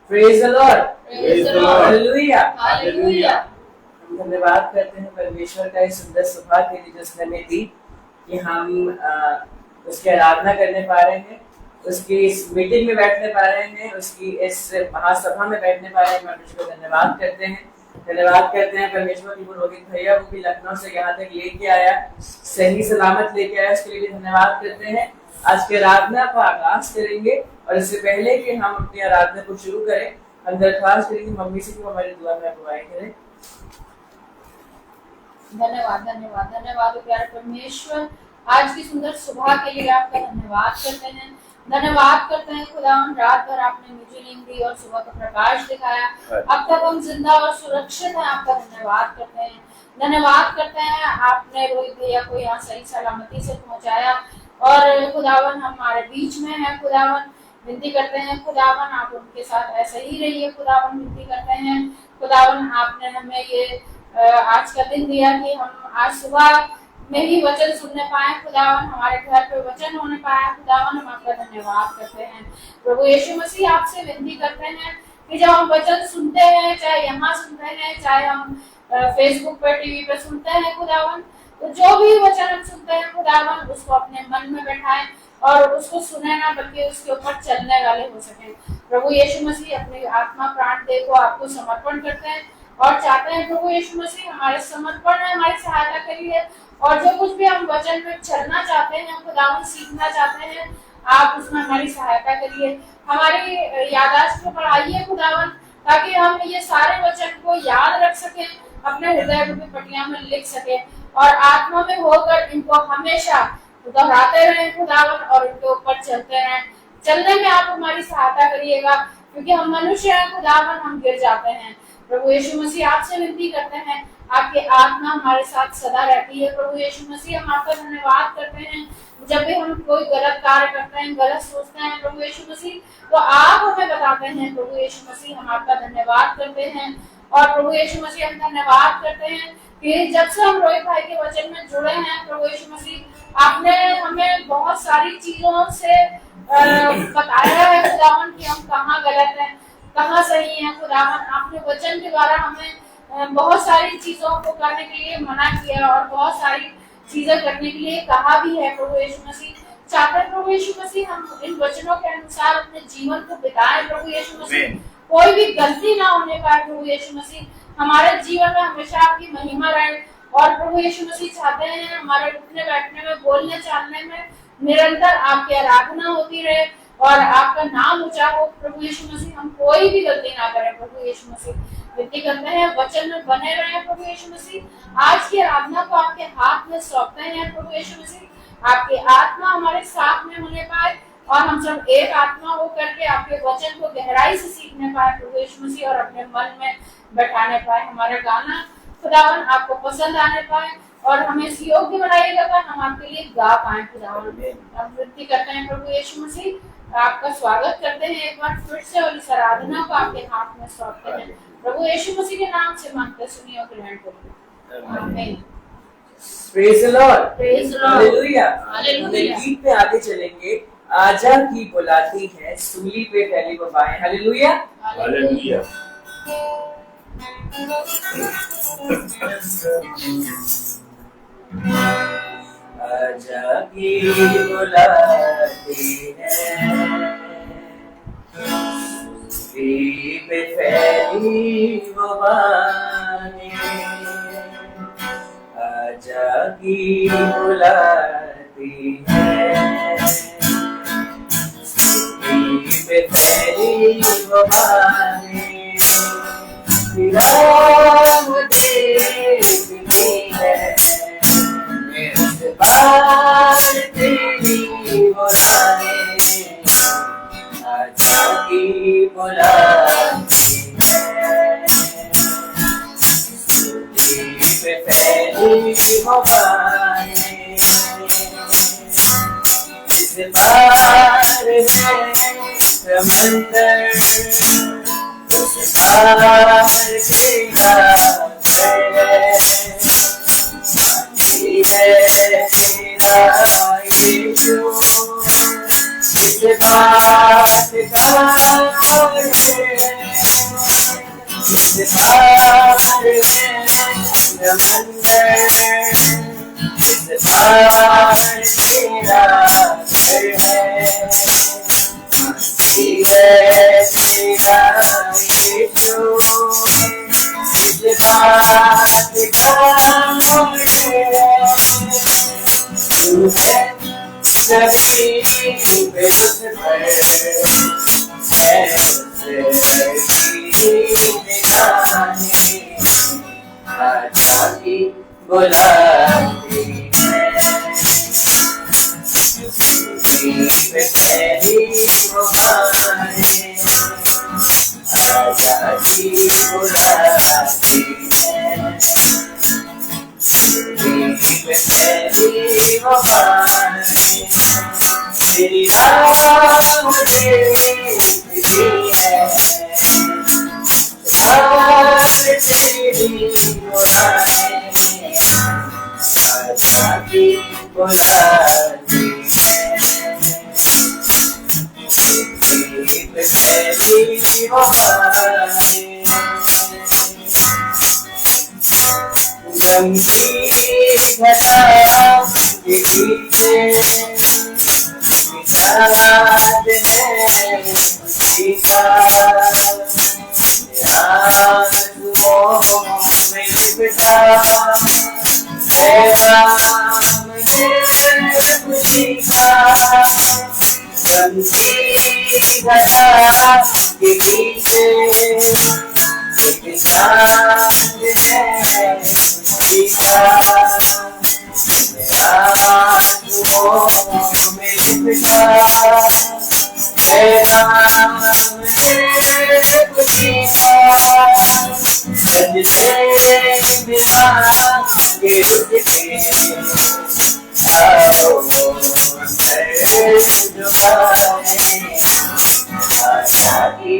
Praise the Lord. Praise the Lord. Hallelujah. Hallelujah. हम धन्यवाद करते हैं परमेश्वर का इस सुंदर सुबह के लिए जो उसने हमें दी कि हम उसकी आराधना करने पा रहे हैं, उसकी इस मीटिंग में बैठने पा रहे हैं, उसकी इस महासभा में बैठने पा रहे हैं। परमेश्वर को धन्यवाद करते हैं। धन्यवाद करते हैं परमेश्वर की पुरोहित भैया को भी लखनऊ से यहाँ तक लेके आया, सही सलामत लेके आया, उसके लिए भी धन्यवाद करते हैं। आज की आराधना का आगाज करेंगे और इससे पहले कि हम अपनी आराधना को शुरू करें, हम दरख्वास्त करेंगे मम्मी से कि हमारी दुआ में अगुवाई करें। धन्यवाद धन्यवाद धन्यवाद प्यारे परमेश्वर, आज की सुंदर सुबह के लिए आपका धन्यवाद करते हैं। धन्यवाद करते हैं खुदावन, रात भर आपने मुझे नींद दी और सुबह का प्रकाश दिखाया। अब तक हम जिंदा और सुरक्षित हैं, आपका धन्यवाद करते हैं। धन्यवाद करते हैं आपने रोहित भैया को यहाँ सही सलामती से पहुँचाया और खुदावन हमारे बीच में है। खुदावन विनती करते हैं खुदावन आप उनके साथ ऐसे ही रहिए। खुदावन विनती करते हैं खुदावन, आपने हमें ये आज का दिन दिया कि हम आज सुबह में ही वचन सुनने पाए। खुदावन हमारे घर पे वचन होने पाया। खुदावन हम आपका धन्यवाद करते हैं। प्रभु यीशु मसीह आपसे विनती करते हैं कि जब हम वचन सुनते हैं, चाहे यहाँ सुनते हैं, चाहे हम फेसबुक पे टीवी पे सुनते हैं खुदावन, तो जो भी वचन हम सुनते हैं खुदावन उसको अपने मन में बैठाएं और उसको सुने ना बल्कि उसके ऊपर चलने वाले हो सके। प्रभु यीशु मसीह अपनी आत्मा प्राण देह को आपको समर्पण करते हैं और चाहते हैं प्रभु यीशु मसीह हमारे समर्पण में हमारी सहायता करिए और जो कुछ भी हम वचन में चलना चाहते हैं, खुदावन सीखना चाहते हैं, आप उसमें हमारी सहायता करिए। हमारी याददाश्त को बढ़ाइए खुदावन, ताकि हम ये सारे वचन को याद रख सकें, अपने हृदय की पटिया में लिख सकें और आत्मा में होकर इनको हमेशा दोहराते रहें खुदावन और इनके ऊपर चलते रहें। चलने में आप हमारी सहायता करिएगा, क्योंकि हम मनुष्य हैं खुदावन, हम गिर जाते हैं। प्रभु यीशु मसीह आपसे विनती करते हैं, आपकी आत्मा हमारे साथ सदा रहती है। प्रभु यीशु मसीह हम आपका धन्यवाद करते हैं। जब भी हम कोई गलत कार्य करते हैं, गलत सोचते हैं प्रभु यीशु मसीह, तो आप हमें बताते हैं। प्रभु यीशु मसीह हम आपका धन्यवाद करते हैं और प्रभु यीशु मसीह हम धन्यवाद करते हैं कि जब से हम रोहित भाई के वचन में जुड़े हैं प्रभु यीशु मसीह, आपने हमें बहुत सारी चीजों से बताया है खुदावन कि हम कहाँ गलत हैं, कहाँ सही है। खुदावन आपने वचन के द्वारा हमें बहुत सारी चीजों को करने के लिए मना किया और बहुत सारी चीजें करने के लिए कहा भी है। प्रभु यीशु मसीह चाहते हैं प्रभु यीशु मसीह हम इन वचनों के अनुसार अपने जीवन को बिताएं। प्रभु यीशु मसीह कोई भी गलती ना होने पाए। प्रभु यीशु मसीह हमारे जीवन में हमेशा आपकी महिमा रहे और प्रभु यीशु मसीह चाहते हैं हमारे उठने बैठने में, बोलने चालने में निरंतर आपकी आराधना होती रहे और आपका नाम ऊंचा हो। प्रभु यीशु मसीह हम कोई भी गलती ना करें। प्रभु यीशु मसीह विनती करते हैं वचन में बने रहे। प्रभु यीशु मसीह आज की आराधना को आपके हाथ में सौंपते हैं। प्रभु यीशु मसीह आपकी आत्मा हमारे साथ में होने पाए और हम सब एक आत्मा हो करके आपके वचन को गहराई से सीखने पाए प्रभु यीशु मसीह और अपने मन में बैठाने पाए। हमारा गाना खुदावन आपको पसंद आने पाए और हमें इस योग्य बनाइएगा कि हम आपके लिए गा पाए। खुदावन हम विनती करते हैं प्रभु यीशु मसीह, आपका स्वागत करते हैं एक बार फिर से और इस आराधना को आपके हाथ में सौंपते हैं। प्रभु यीशु मसीह के नाम से मांगते सुनिए और ग्रहण करिए। आमीन। Praise the Lord. Praise the Lord. Hallelujah. Hallelujah. गीत में आगे चलेंगे। आजा की बुलाती है, सूली पे फैली वबाएं। हालेलुया। हालेलुया। आजा की बुलाती है, सूली पे फैली वबाएं। आजा की बुलाती है, सूली पे फैली वबाएं। विराम देखती है, इस बार तेरी बुलाएं। आजा की बुलाती है, सूली पे फैली वबाएं। इस बार है समंदर उस पार के रात है, पानी है तेरा यीशु, इस बात का है समंदर इस पार तेरा घर है, तेरा यीशु इस बात का मुझे तू है सभी पे उस पर है निगाहें आजा की बुलाती है, पे तेरी वो बाहें आजा की बुलाती है, पे तेरी वो बाहें तेरी राह मुझे दिखती है, तेरी बुलाएं आजा की बुलाती है, तेरी वफाएं गमगी घटा के पीछे याद है खुशी का आंसुओं में लिपटा पैगाम है खुशी का, गमगी घटा के पीछे एक चांद है खुशी का, आंसुओं में लिपटा पैगाम है खुशी का, सजदे बिना के उठ के आओ जुबाने आशा की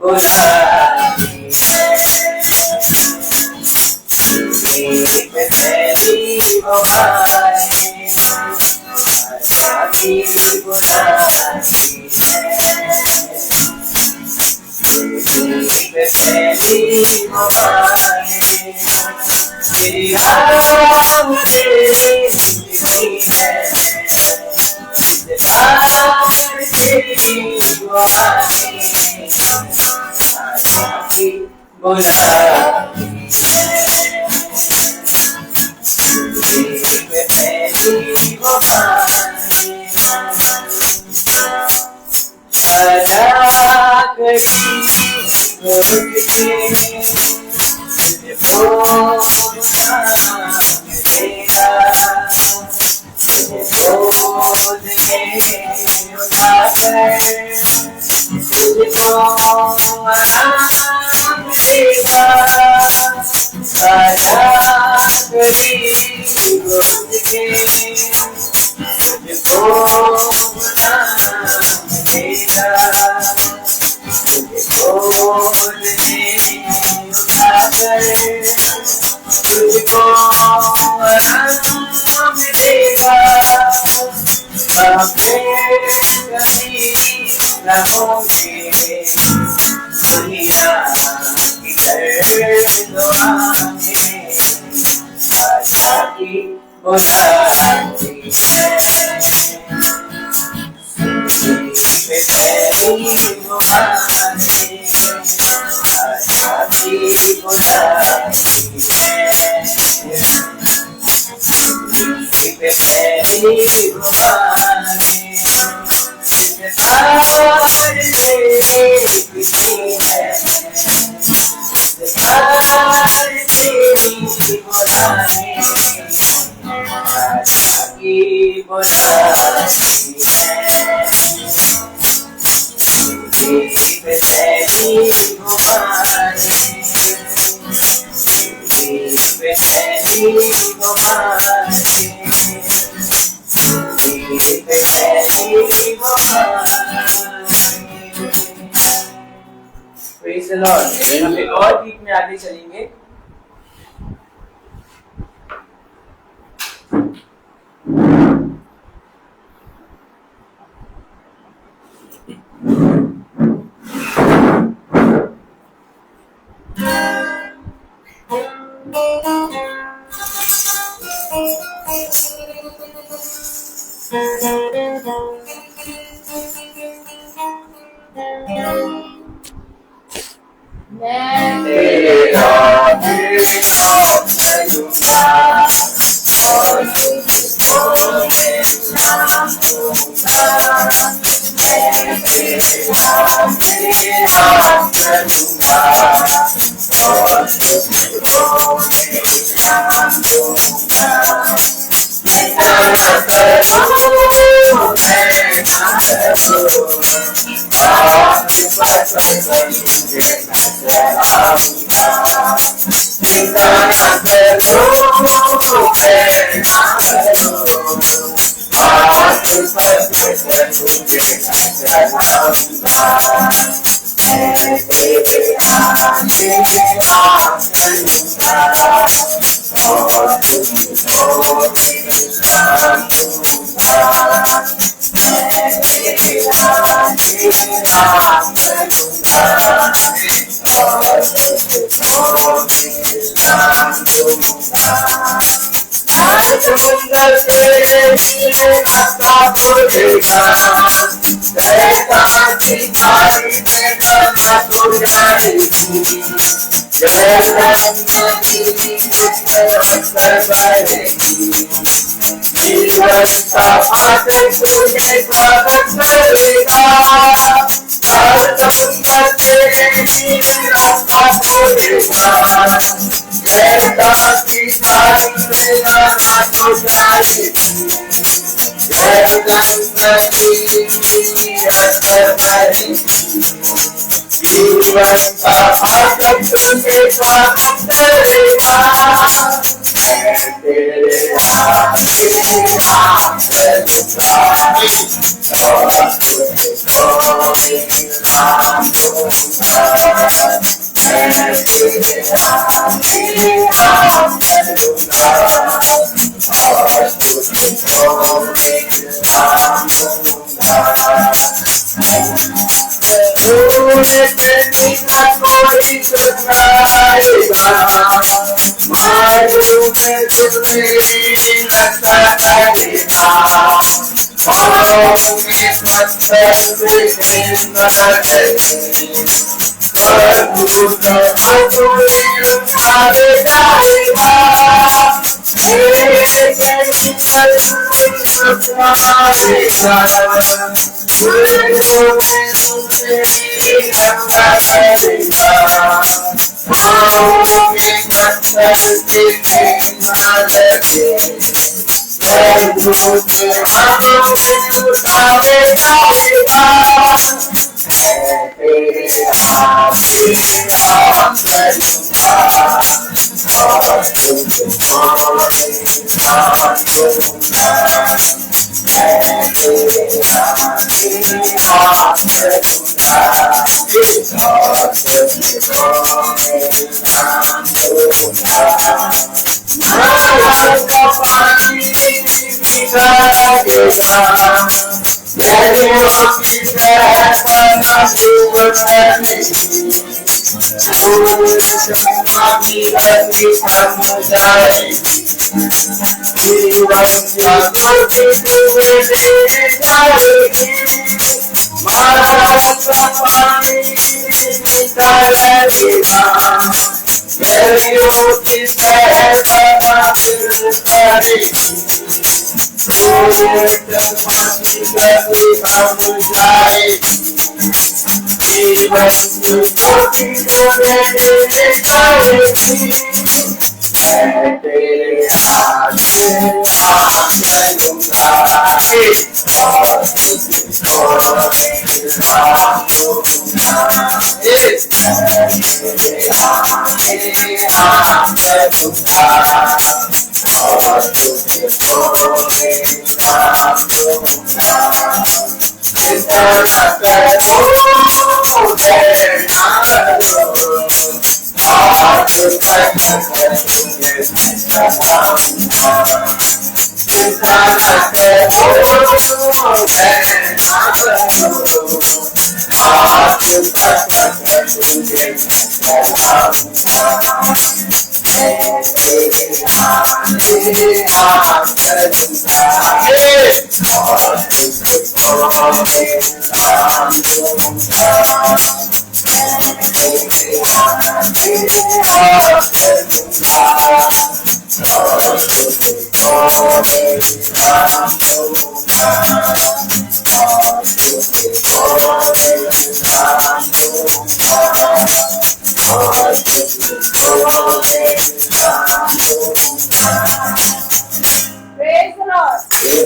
बुलाती है, तेरी वफाएं आशा की बुलाती है, तेरी वफाएं तेरी राह मुझे दिखती है, तेरी दुआएं आशा की बुलाती है, तेरी वफाएं आजा कभी रोज के तुझको आराम देगा आजा कभी रोज के तुझको आराम देगा, तुझको तुझको आराम देगा, कभी न होंगे दुनिया की दुआएं आशा की बुलाती है, तेरी बुलाएं आशा की बुलाती है, तेरी बुलाएं पार से खुशी है, पार तेरी बुलाएं आशा की बुलाती है, तेरी बुलाएं तेरी बुलाएं Praise the Lord. हम एक और गीत में आगे चलेंगे। मैं तेरे नाम करूँगा और तुझको मेरा दूँगा। मैं तेरे नाम करूँगा और तुझको मेरा दूँगा। इतना करूँ मैं ना करूँ आपके पास तुझे नजर आऊँगा। इतना करूँ मैं ना करूँ आपके पास तुझे नजर आऊँगा। मैं तेरे आगे आ करूँगा और तुझको मेरा दूँगा। मैं तेरे आगे आ करूँगा और तुझको मेरा दूँगा। हर समुंदर तेरे नीले रास्ता खोलेगा, रहता भिखारी में बना तो जाएगी। जीवन का फाटक तुझे स्वागत करेगा। हर समुंदर तेरे नीले रास्ता खोलेगा, रहता भिखारी में बना तो जाएगी। जीवन का फाटक तुझे स्वागत करेगा। मैं तेरे आगे आ करूँगा और तुझको मेरा दूँगा। मैं तेरे आगे आ करूँगा और तुझको मेरा दूँगा। तूने तेरी ना कोई सुनाएगा, मालूम है तुम्हें रखा करेगा। पाँव में पत्थर से हिम्मत करेगी, प्रभु तो तुम्हें उठाए जाएगा। मेरे कहीं पर उठाएगा, प्रभु में तुम्हें रखा करेगा। पाँव में पत्थर से हिम्मत करेगी, प्रभु तुम्हें उठाए जाएगा। मैं तेरे आगे आ करूँगा और तुझको मेरा दूँगा। मैं तेरे आगे आ करूँगा और तुझको मेरा दूँगा। माया का पानी पिघलेगा, नदियों की बहना शुरू करेगी। पानी नदी थम जाएगी, जीवन का ज्योति तुम्हें देने जाएगी। माया का पानी निकलेगा, नदियों की बहना शुरू करेगी। जीवन ज्योति तुम्हें देने जाएगी। मैं तेरे आगे आ करूँगा और तुझको मेरा दूँगा। मैं तेरे आगे आ करूँगा और तुझको मेरा दूँगा। इतना करूँ मैं ना करूँ आज तक तुझे सताऊंगा। इतना करूँ मैं ना करूँ आज तक तुझे सताऊंगा। मैं तेरे Praise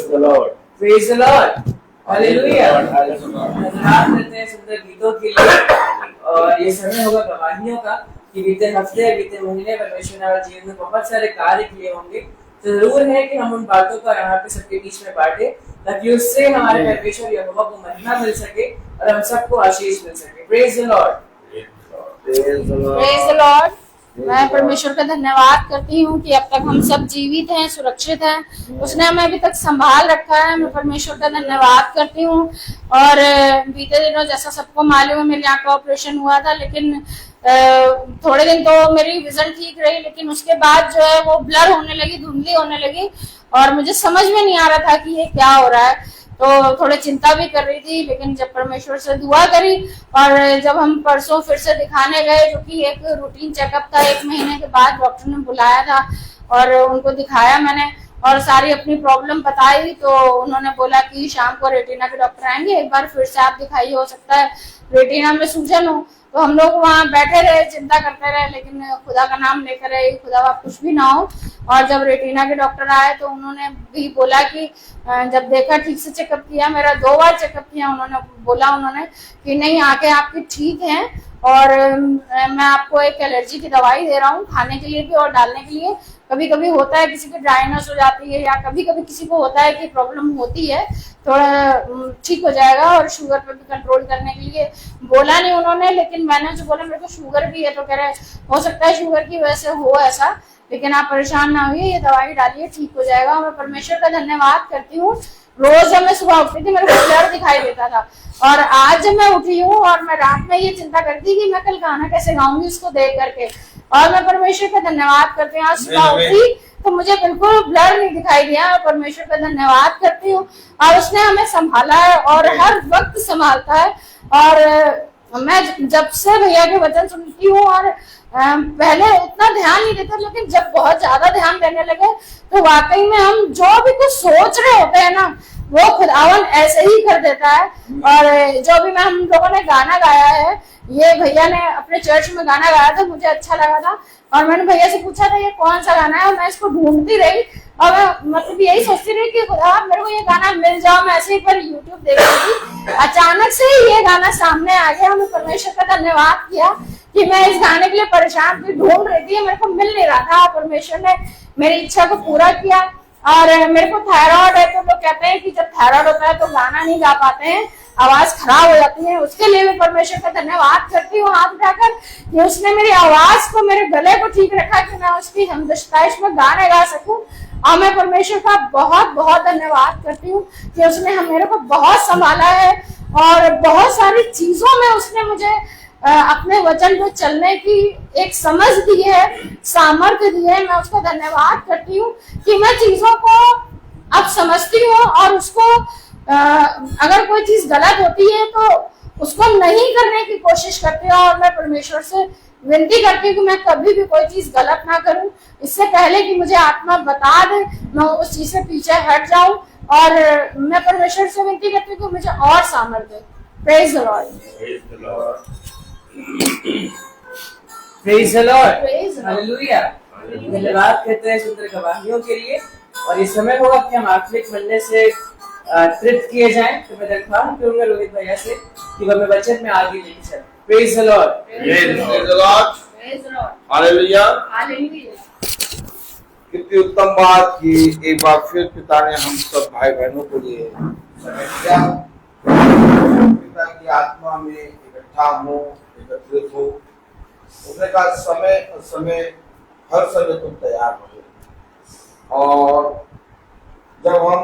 the Lord. Praise the Lord. Hallelujah. धन्यवाद करते हैं सुंदर गीतों के लिए। और ये समय होगा गवाहियों का कि बीते हफ्ते बीते महीने परमेश्वर ने हमारे जीवन में बहुत सारे कार्य किए होंगे। तो जरूर है कि हम उन बातों को यहाँ पे सबके बीच में बांटे ताकि उससे हमारे परमेश्वर यहोवा को महिमा मिल सके और हम सबको आशीष मिल सके। Praise the Lord. Praise the Lord. मैं परमेश्वर का धन्यवाद करती हूँ कि अब तक हम सब जीवित हैं, सुरक्षित हैं। उसने हमें अभी तक संभाल रखा है। मैं परमेश्वर का धन्यवाद करती हूँ। और बीते दिनों जैसा सबको मालूम है मेरी आँख का ऑपरेशन हुआ था, लेकिन थोड़े दिन तो मेरी विजन ठीक रही, लेकिन उसके बाद जो है वो ब्लर होने लगी, धुंधली होने लगी और मुझे समझ में नहीं आ रहा था कि ये क्या हो रहा है। तो थोड़े चिंता भी कर रही थी, लेकिन जब परमेश्वर से दुआ करी और जब हम परसों फिर से दिखाने गए, जो कि एक रूटीन चेकअप था, 1 महीने के बाद डॉक्टर ने बुलाया था और उनको दिखाया मैंने और सारी अपनी प्रॉब्लम बताई। तो उन्होंने बोला कि शाम को रेटिना के डॉक्टर आएंगे, एक बार फिर से आप दिखाइए, हो सकता है रेटिना में सूजन हो। तो हम लोग वहाँ बैठे रहे, चिंता करते रहे, लेकिन खुदा का नाम लेकर रहे, खुदा का कुछ भी ना हो। और जब रेटिना के डॉक्टर आए तो उन्होंने भी बोला कि जब देखा, ठीक से चेकअप किया, मेरा 2 बार चेकअप किया, उन्होंने कि नहीं, आंखें आपकी ठीक हैं और मैं आपको एक एलर्जी की दवाई दे रहा हूँ खाने के लिए भी और डालने के लिए। कभी कभी होता है किसी की ड्राइनेस हो जाती है या कभी कभी किसी को होता है कि प्रॉब्लम होती है, थोड़ा ठीक हो जाएगा। और शुगर पे भी कंट्रोल करने के लिए बोला नहीं उन्होंने, लेकिन मैंने जो बोला मेरे को शुगर भी है, तो कह रहे हो सकता है शुगर की वजह से हो ऐसा, लेकिन आप परेशान ना होइए, ये दवाई डालिए, ठीक हो जाएगा। मैं परमेश्वर का धन्यवाद करती हूँ। रोज जब मैं सुबह उठती थी मेरे को ब्लर दिखाई देता था, और आज जब मैं उठी हूँ और मैं रात में ये चिंता करती कि मैं कल गाना कैसे गाऊंगी उसको देख करके, और मैं परमेश्वर का धन्यवाद करती हूँ। आज सुबह उठी तो मुझे बिल्कुल ब्लर नहीं दिखाई दिया। परमेश्वर का धन्यवाद करती हूँ और उसने हमें संभाला है और हर वक्त संभालता है। और मैं जब से भैया के वचन सुनती हूँ और पहले उतना ध्यान नहीं देता, लेकिन जब बहुत ज्यादा ध्यान देने लगे तो वाकई में हम जो भी कुछ सोच रहे होते हैं ना, वो खुदावन ऐसे ही कर देता है। और जो भी हम लोगों ने गाना गाया है, ये भैया ने अपने चर्च में गाना गाया था, मुझे अच्छा लगा था और मैंने भैया से पूछा था ये कौन सा गाना है, और मैं इसको ढूंढती रही और मैं मतलब यही सोचती रही कि खुदा मेरे को ये गाना मिल जाओ। मैं ऐसे ही पर यूट्यूब देख रही थी, अचानक से ये गाना सामने आ गया। मैं परमेश्वर का धन्यवाद किया कि मैं इस गाने के लिए परेशान थी, ढूंढ रही थी, मेरे को मिल नहीं रहा था। परमेश्वर ने मेरी इच्छा को पूरा किया। और मेरे को थायराइड है, तो लोग कहते हैं कि जब थायराइड होता है तो गाना नहीं गा पाते हैं, आवाज खराब हो जाती है। उसके लिए मैं परमेश्वर का धन्यवाद करती हूँ हाथ उठाकर कि उसने मेरी आवाज को, मेरे गले को ठीक रखा कि मैं उसकी हमदस्ताइश में गाने गा सकूं। और मैं परमेश्वर का बहुत बहुत धन्यवाद करती हूँ कि उसने मेरे को बहुत संभाला है और बहुत सारी चीजों में उसने मुझे अपने वचन पे चलने की एक समझ दी है, सामर्थ्य दी है। मैं उसका धन्यवाद करती हूँ कि मैं चीजों को अब समझती हूँ और उसको अगर कोई चीज गलत होती है तो उसको नहीं करने की कोशिश करती हूँ। और मैं परमेश्वर से विनती करती हूँ कि मैं कभी भी कोई चीज गलत ना करूं, इससे पहले कि मुझे आत्मा बता दे मैं उस चीज से पीछे हट जाऊं। और मैं परमेश्वर से विनती करती हूँ कि मुझे और सामर्थ्य दे। Praise the Lord. Praise the Lord. Hallelujah. धन्यवाद कहते हैं सुंदर गवाहियों के लिए। और इस समय होगा कि हम आत्मिक बनने से तृप्त किए जाएं। तो मैं दरख्वास्त करूंगा रोहित भैया से कि वह हमें वचन में आगे लेके चले। Praise the Lord. Praise the Lord. Hallelujah. कितनी उत्तम बात कि एक बार फिर पिता ने हम सब भाई बहनों को लिए समय दिया, पिता की आत्मा में इकट्ठा हो, एकत्रित हो। उसने कहा समय हर समय तुम तैयार हो। और जब हम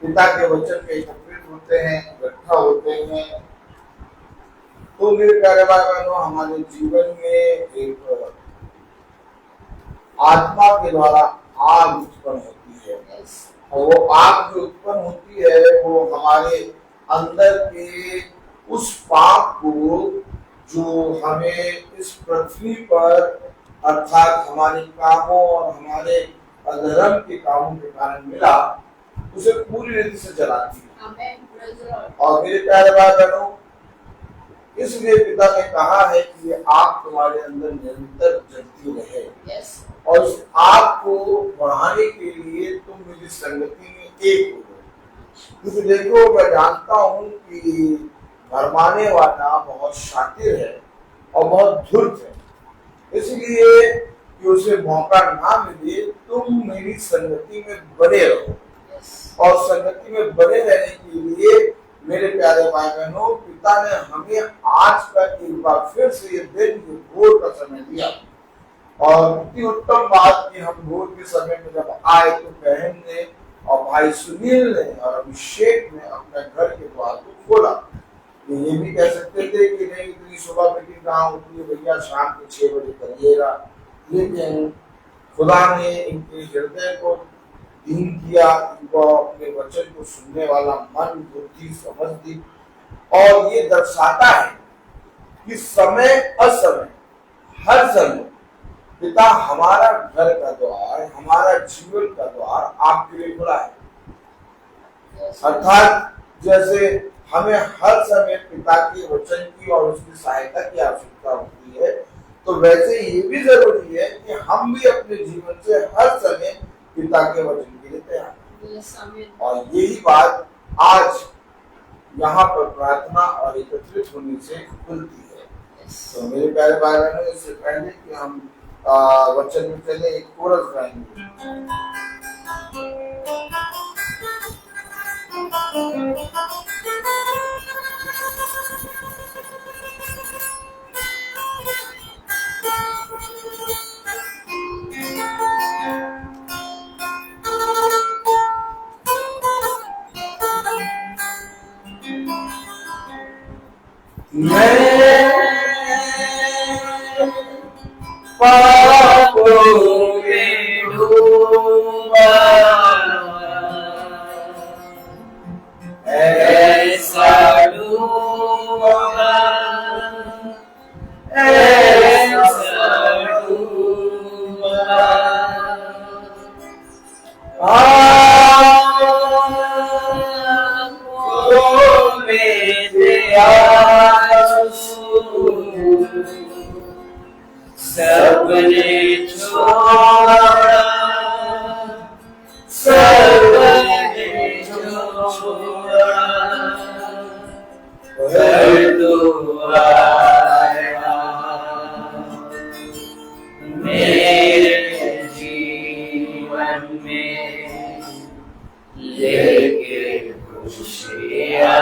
पिता के वचन में एकत्रित होते हैं, इकट्ठा होते हैं, तो मेरे प्यारे भाई बहनों हमारे जीवन में एक आत्मा के द्वारा आग उत्पन्न होती है। और वो आग जो उत्पन्न होती है वो हमारे अंदर के उस पाप को जो हमें इस पृथ्वी पर अर्थात हमारे कामों और हमारे अधर्म के कामों के कारण मिला, उसे पूरी रीति से जलाती है। और मेरे प्यारे भाई बहनों, इसलिए पिता ने कहा है कि ये आग तुम्हारे अंदर निरंतर जलती रहे। और उस आग को बढ़ाने के लिए तुम मेरी संगति में एक हो गए। क्योंकि देखो, मैं जानता हूँ कि भरमाने वाला बहुत शातिर है और बहुत धूर्त है, इसलिए कि उसे मौका ना मिले तुम मेरी संगति में बने रहो। और संगति में बने रहने के लिए मेरे प्यारे भाई बहनों, पिता ने हमें आज का एक बार फिर से ये दिन भोर का समय दिया। और इतनी उत्तम बात कि हम भोर के समय में जब आए तो बहन ने और भाई सुनील ने और अभिषेक ने अपने घर के द्वार को खोला। ये भी कह सकते थे कि नहीं, इतनी सुबह मीटिंग कहाँ होती है भैया, शाम के 6 बजे करिएगा। लेकिन खुदा ने इनके हृदय को दीन किया, इनको अपने वचन को सुनने वाला मन, बुद्धि, समझ दी। और ये दर्शाता है कि समय असमय, हर समय पिता हमारा घर का द्वार, हमारा जीवन का द्वार आपके लिए खुला है। अर्थात जैसे हमें हर समय पिता के वचन की और उसकी सहायता की आवश्यकता होती है, तो वैसे ये भी जरूरी है कि हम भी अपने जीवन से हर समय पिता के वचन के लिए तैयार। और यही बात आज यहाँ पर प्रार्थना और एकत्रित होने से खुलती है। तो मेरे प्यारे भाई बहनों, इससे पहले कि हम वचन में चले, एक कोरस गाएंगे। मैं पापों में डूबा, ऐसा डूबा, ऐसा डूबा, आँखों में दया सबने छोड़ा, सबने छोड़ा, पर तू आया मेरे जीवन में, लेके खुशियाँ,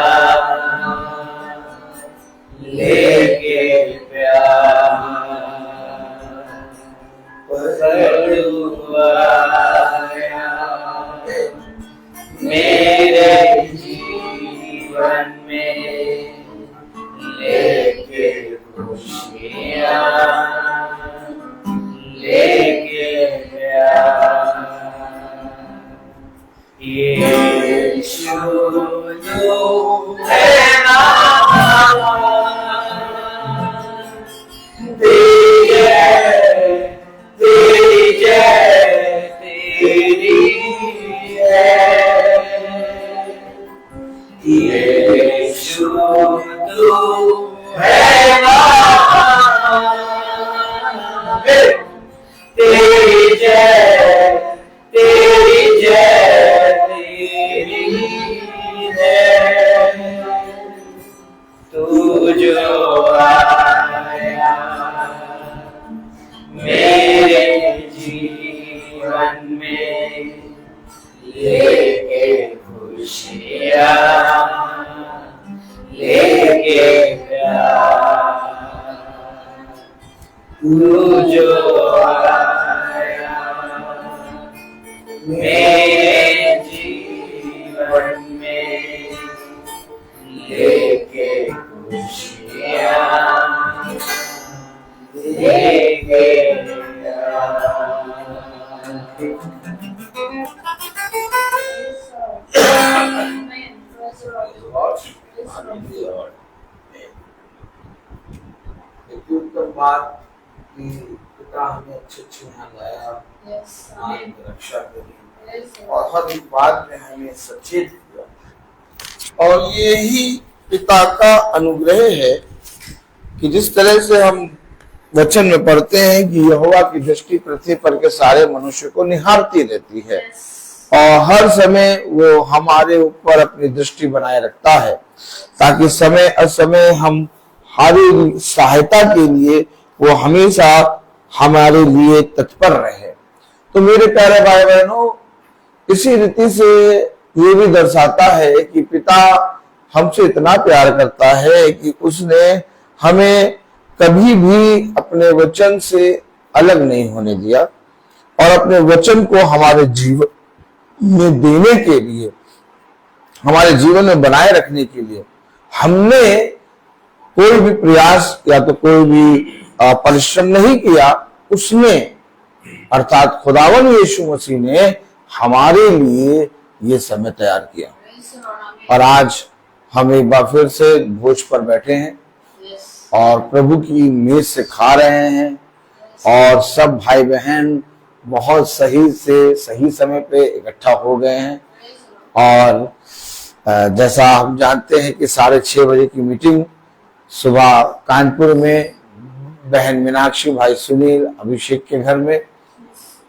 लेके प्यार, मेरे जीवन में, लेके खुशियाँ, लेके प्यार। यीशु जो है नाम, तेरी जय, तेरी जय, तेरी जय। यीशु तू है नाम, तेरी जय, तेरी जय, तेरी जय। तू जो आया मेरे जीवन में, लेके खुशियाँ, लेके प्यार। तू जो आया मेरे जीवन में, लेके खुशियाँ, लेके प्यार। उत्तम बात कि पिता हमें अच्छे यहाँ लाया, Yes, हमारी Amen. रक्षा करी Yes, Lord. और हर एक बात में हमें सचेत किया। और यही पिता का अनुग्रह है कि जिस तरह से हम वचन में पढ़ते हैं कि यहोवा की दृष्टि पृथ्वी पर के सारे मनुष्य को निहारती रहती है Yes. और हर समय वो हमारे ऊपर अपनी दृष्टि बनाए रखता है ताकि समय असमय हम हमारी सहायता के लिए वो हमेशा हमारे लिए तत्पर रहे। तो मेरे प्यारे भाई बहनों, इसी रीति से ये भी दर्शाता है कि पिता हमसे इतना प्यार करता है कि उसने हमें कभी भी अपने वचन से अलग नहीं होने दिया और अपने वचन को हमारे जीवन में देने के लिए, हमारे जीवन में बनाए रखने के लिए हमने कोई भी प्रयास या तो कोई भी परिश्रम नहीं किया। उसने अर्थात खुदावन यीशु मसीह ने हमारे लिए ये समय तैयार किया। Praise the Lord. Amen. और आज हम एक बार फिर से भोज पर बैठे हैं Yes. और प्रभु की मेज से खा रहे हैं और सब भाई बहन बहुत सही से सही समय पे इकट्ठा हो गए हैं। Praise the Lord. और जैसा हम जानते हैं कि 6:30 बजे की मीटिंग सुबह कानपुर में बहन मीनाक्षी, भाई सुनील, अभिषेक के घर में,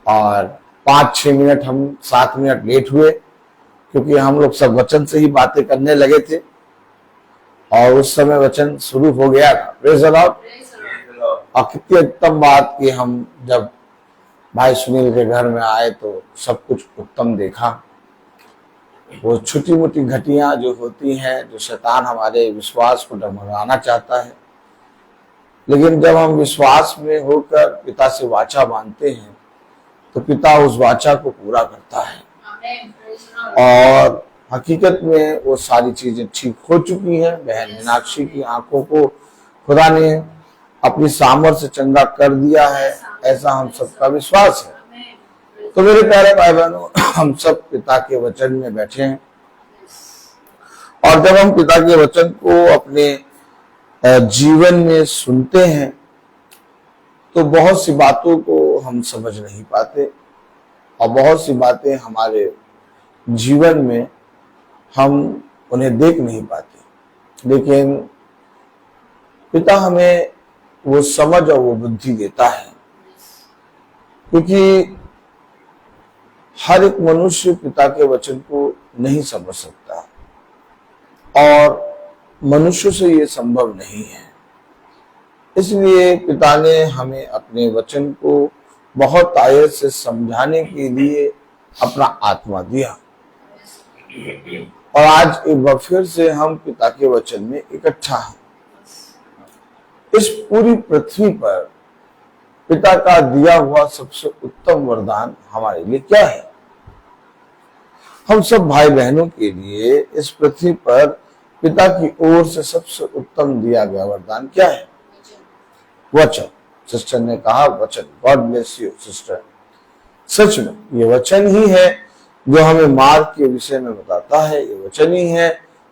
और 5-6 मिनट हम 7 मिनट लेट हुए क्योंकि हम लोग सब वचन से ही बातें करने लगे थे और उस समय वचन शुरू हो गया था। Praise the Lord. Praise the Lord. और कितनी उत्तम बात कि हम जब भाई सुनील के घर में आए तो सब कुछ उत्तम देखा। वो छोटी मोटी घटियां जो होती हैं, जो शैतान हमारे विश्वास को डगमगाना चाहता है, लेकिन जब हम विश्वास में होकर पिता से वाचा बांधते हैं तो पिता उस वाचा को पूरा करता है। Amen. Praise the Lord. और हकीकत में वो सारी चीजें ठीक हो चुकी हैं। बहन मीनाक्षी की आंखों को खुदा ने अपनी सामर्थ से चंगा कर दिया है, ऐसा हम सबका विश्वास है। Amen. तो मेरे प्यारे भाई बहनों, हम सब पिता के वचन में बैठे हैं और जब हम पिता के वचन को अपने जीवन में सुनते हैं तो बहुत सी बातों को हम समझ नहीं पाते और बहुत सी बातें हमारे जीवन में हम उन्हें देख नहीं पाते, लेकिन पिता हमें वो समझ और वो बुद्धि देता है क्योंकि हर एक मनुष्य पिता के वचन को नहीं समझ सकता और मनुष्य से ये संभव नहीं है। इसलिए पिता ने हमें अपने वचन को बहुत आयत से समझाने के लिए अपना आत्मा दिया और आज एक बार फिर से हम पिता के वचन में इकट्ठा हैं। इस पूरी पृथ्वी पर पिता का दिया हुआ सबसे उत्तम वरदान हमारे लिए क्या है? हम सब भाई बहनों के लिए इस पृथ्वी पर पिता की ओर से सबसे उत्तम दिया गया वरदान क्या है? वचन। सिस्टर ने कहा वचन। God bless you sister. सच में ये वचन ही है जो हमें मार्ग के विषय में बताता है। ये वचन ही है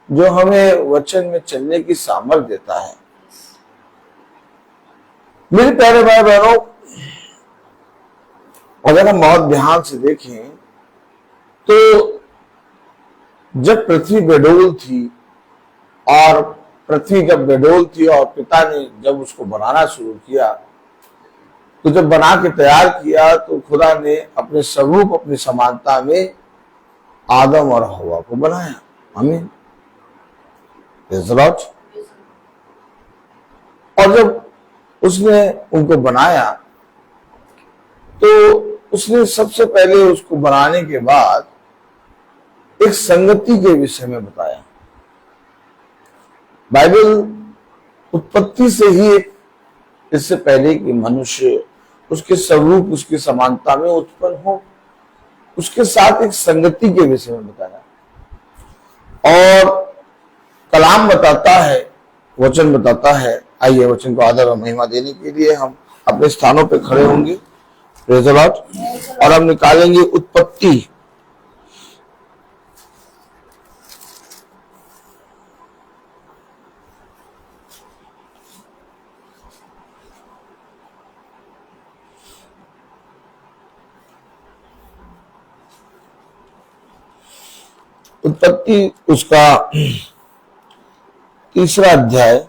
जो हमें वचन में चलने की सामर्थ देता है। मेरे प्यारे भाई बहनों, अगर हम बहुत ध्यान से देखें तो जब पृथ्वी बेडोल थी और पृथ्वी जब बेडोल थी और पिता ने जब उसको बनाना शुरू किया तो जब बना के तैयार किया तो खुदा ने अपने स्वरूप, अपनी समानता में आदम और हवा को बनाया। आमीन। और जब उसने उनको बनाया तो उसने सबसे पहले उसको बनाने के बाद एक संगति के विषय में बताया। बाइबल उत्पत्ति से ही इससे पहले कि मनुष्य उसके स्वरूप, उसकी समानता में उत्पन्न हो, उसके साथ एक संगति के विषय में बताया। और कलाम बताता है, वचन बताता है। आइए वचन को आदर और महिमा देने के लिए हम अपने स्थानों पर खड़े होंगे। Praise the Lord. और हम निकालेंगे उत्पत्ति उत्पत्ति उसका 3 अध्याय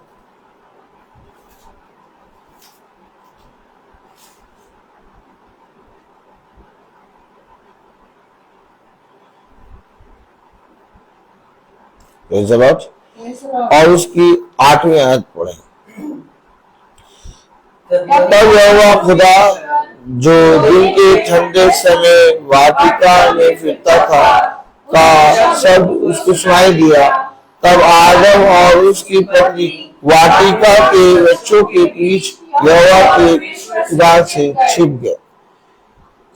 और उसकी 8वीं आयत पढ़े। तब यहोवा खुदा जो दिन के ठंडे समय वाटिका में फिरता था का शब्द उसको सुनाई दिया। तब आदम और उसकी पत्नी वाटिका के वृक्षों के बीच यहोवा के खुदा से छिप गए।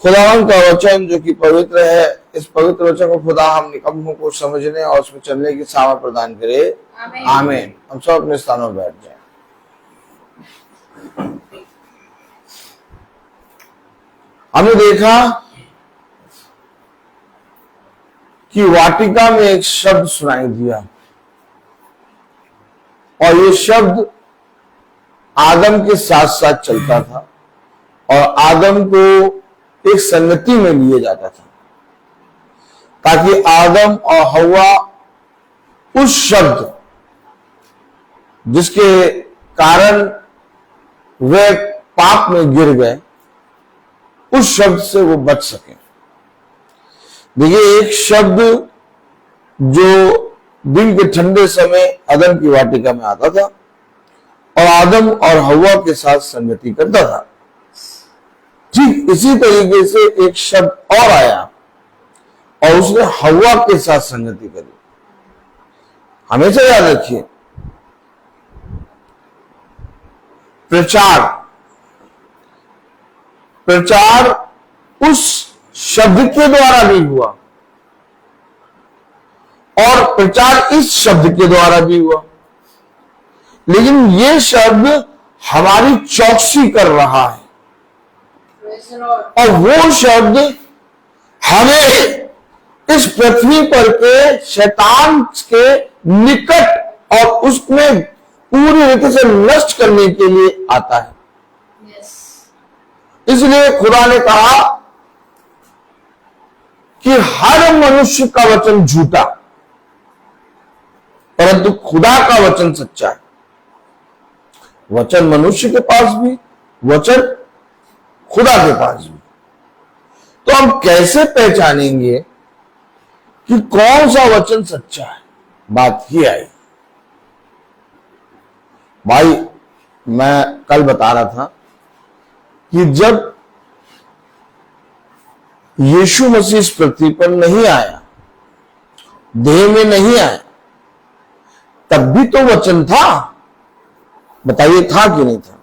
खुदावन का वचन जो कि पवित्र है, इस पवित्र वचन को खुदा हम निकम्मों को समझने और उसमें चलने की सामर्थ प्रदान करे। आमीन। हम सब अपने स्थानों पर बैठ जाएं। हमने देखा कि वाटिका में एक शब्द सुनाई दिया और ये शब्द आदम के साथ साथ चलता था और आदम को एक संगति में लिए जाता था ताकि आदम और हव्वा उस शब्द जिसके कारण वे पाप में गिर गए, उस शब्द से वो बच सके। देखिए, एक शब्द जो दिन के ठंडे समय अदम की वाटिका में आता था और आदम और हव्वा के साथ संगति करता था, ठीक इसी तरीके से एक शब्द और आया और उसने हव्वा के साथ संगति करी। हमेशा याद रखिए, प्रचार उस शब्द के द्वारा भी हुआ और प्रचार इस शब्द के द्वारा भी हुआ, लेकिन ये शब्द हमारी चौकसी कर रहा है और वो शब्द हमें इस पृथ्वी पर के शैतान के निकट और उसमें पूरी रीति से नष्ट करने के लिए आता है। इसलिए खुदा ने कहा कि हर मनुष्य का वचन झूठा परंतु खुदा का वचन सच्चा है। वचन मनुष्य के पास भी, वचन खुदा के पास भी। तो हम कैसे पहचानेंगे कि कौन सा वचन सच्चा है? बात ही आई भाई, मैं कल बता रहा था कि जब यीशु मसीह इस पृथ्वी पर नहीं आया, देह में नहीं आया, तब भी तो वचन था। बताइए, था कि नहीं था?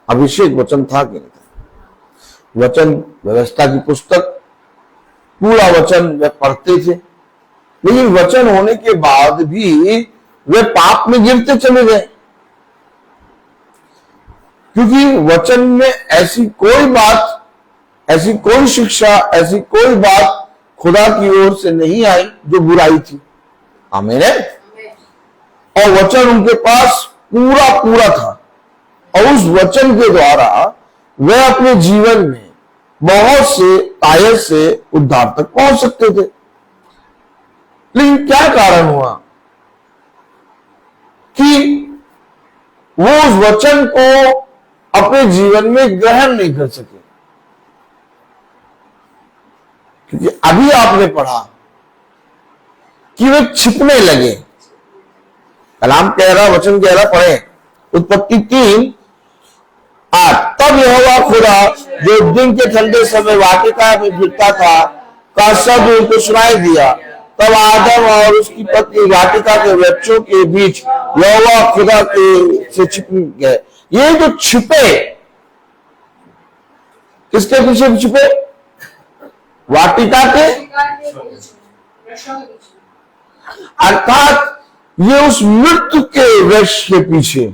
अभिषेक वचन था कि नहीं था? वचन व्यवस्था की पुस्तक, पूरा वचन वे पढ़ते थे, लेकिन वचन होने के बाद भी वे पाप में गिरते चले गए, क्योंकि वचन में ऐसी कोई बात, ऐसी कोई शिक्षा, ऐसी कोई बात खुदा की ओर से नहीं आई जो बुराई थी। आमीन है। और वचन उनके पास पूरा था और उस वचन के द्वारा वे अपने जीवन में बहुत से आयत से उद्धार तक पहुंच सकते थे। लेकिन क्या कारण हुआ कि वो उस वचन को अपने जीवन में ग्रहण नहीं कर सके? क्योंकि अभी आपने पढ़ा कि वे छिपने लगे। कलाम कह रहा, वचन कह रहा, पढ़े उत्पत्ति 3:8। तब यहोवा खुदा जो दिन के ठंडे समय वाटिका में फिरता था का शब्द उनको सुनाई दिया। तब आदम और उसकी पत्नी वाटिका के वृक्षों के बीच यहोवा खुदा के से छिप गए। ये जो छिपे, किसके पीछे छिपे? वाटिका के, अर्थात ये उस मृत्यु के वृक्ष के पीछे,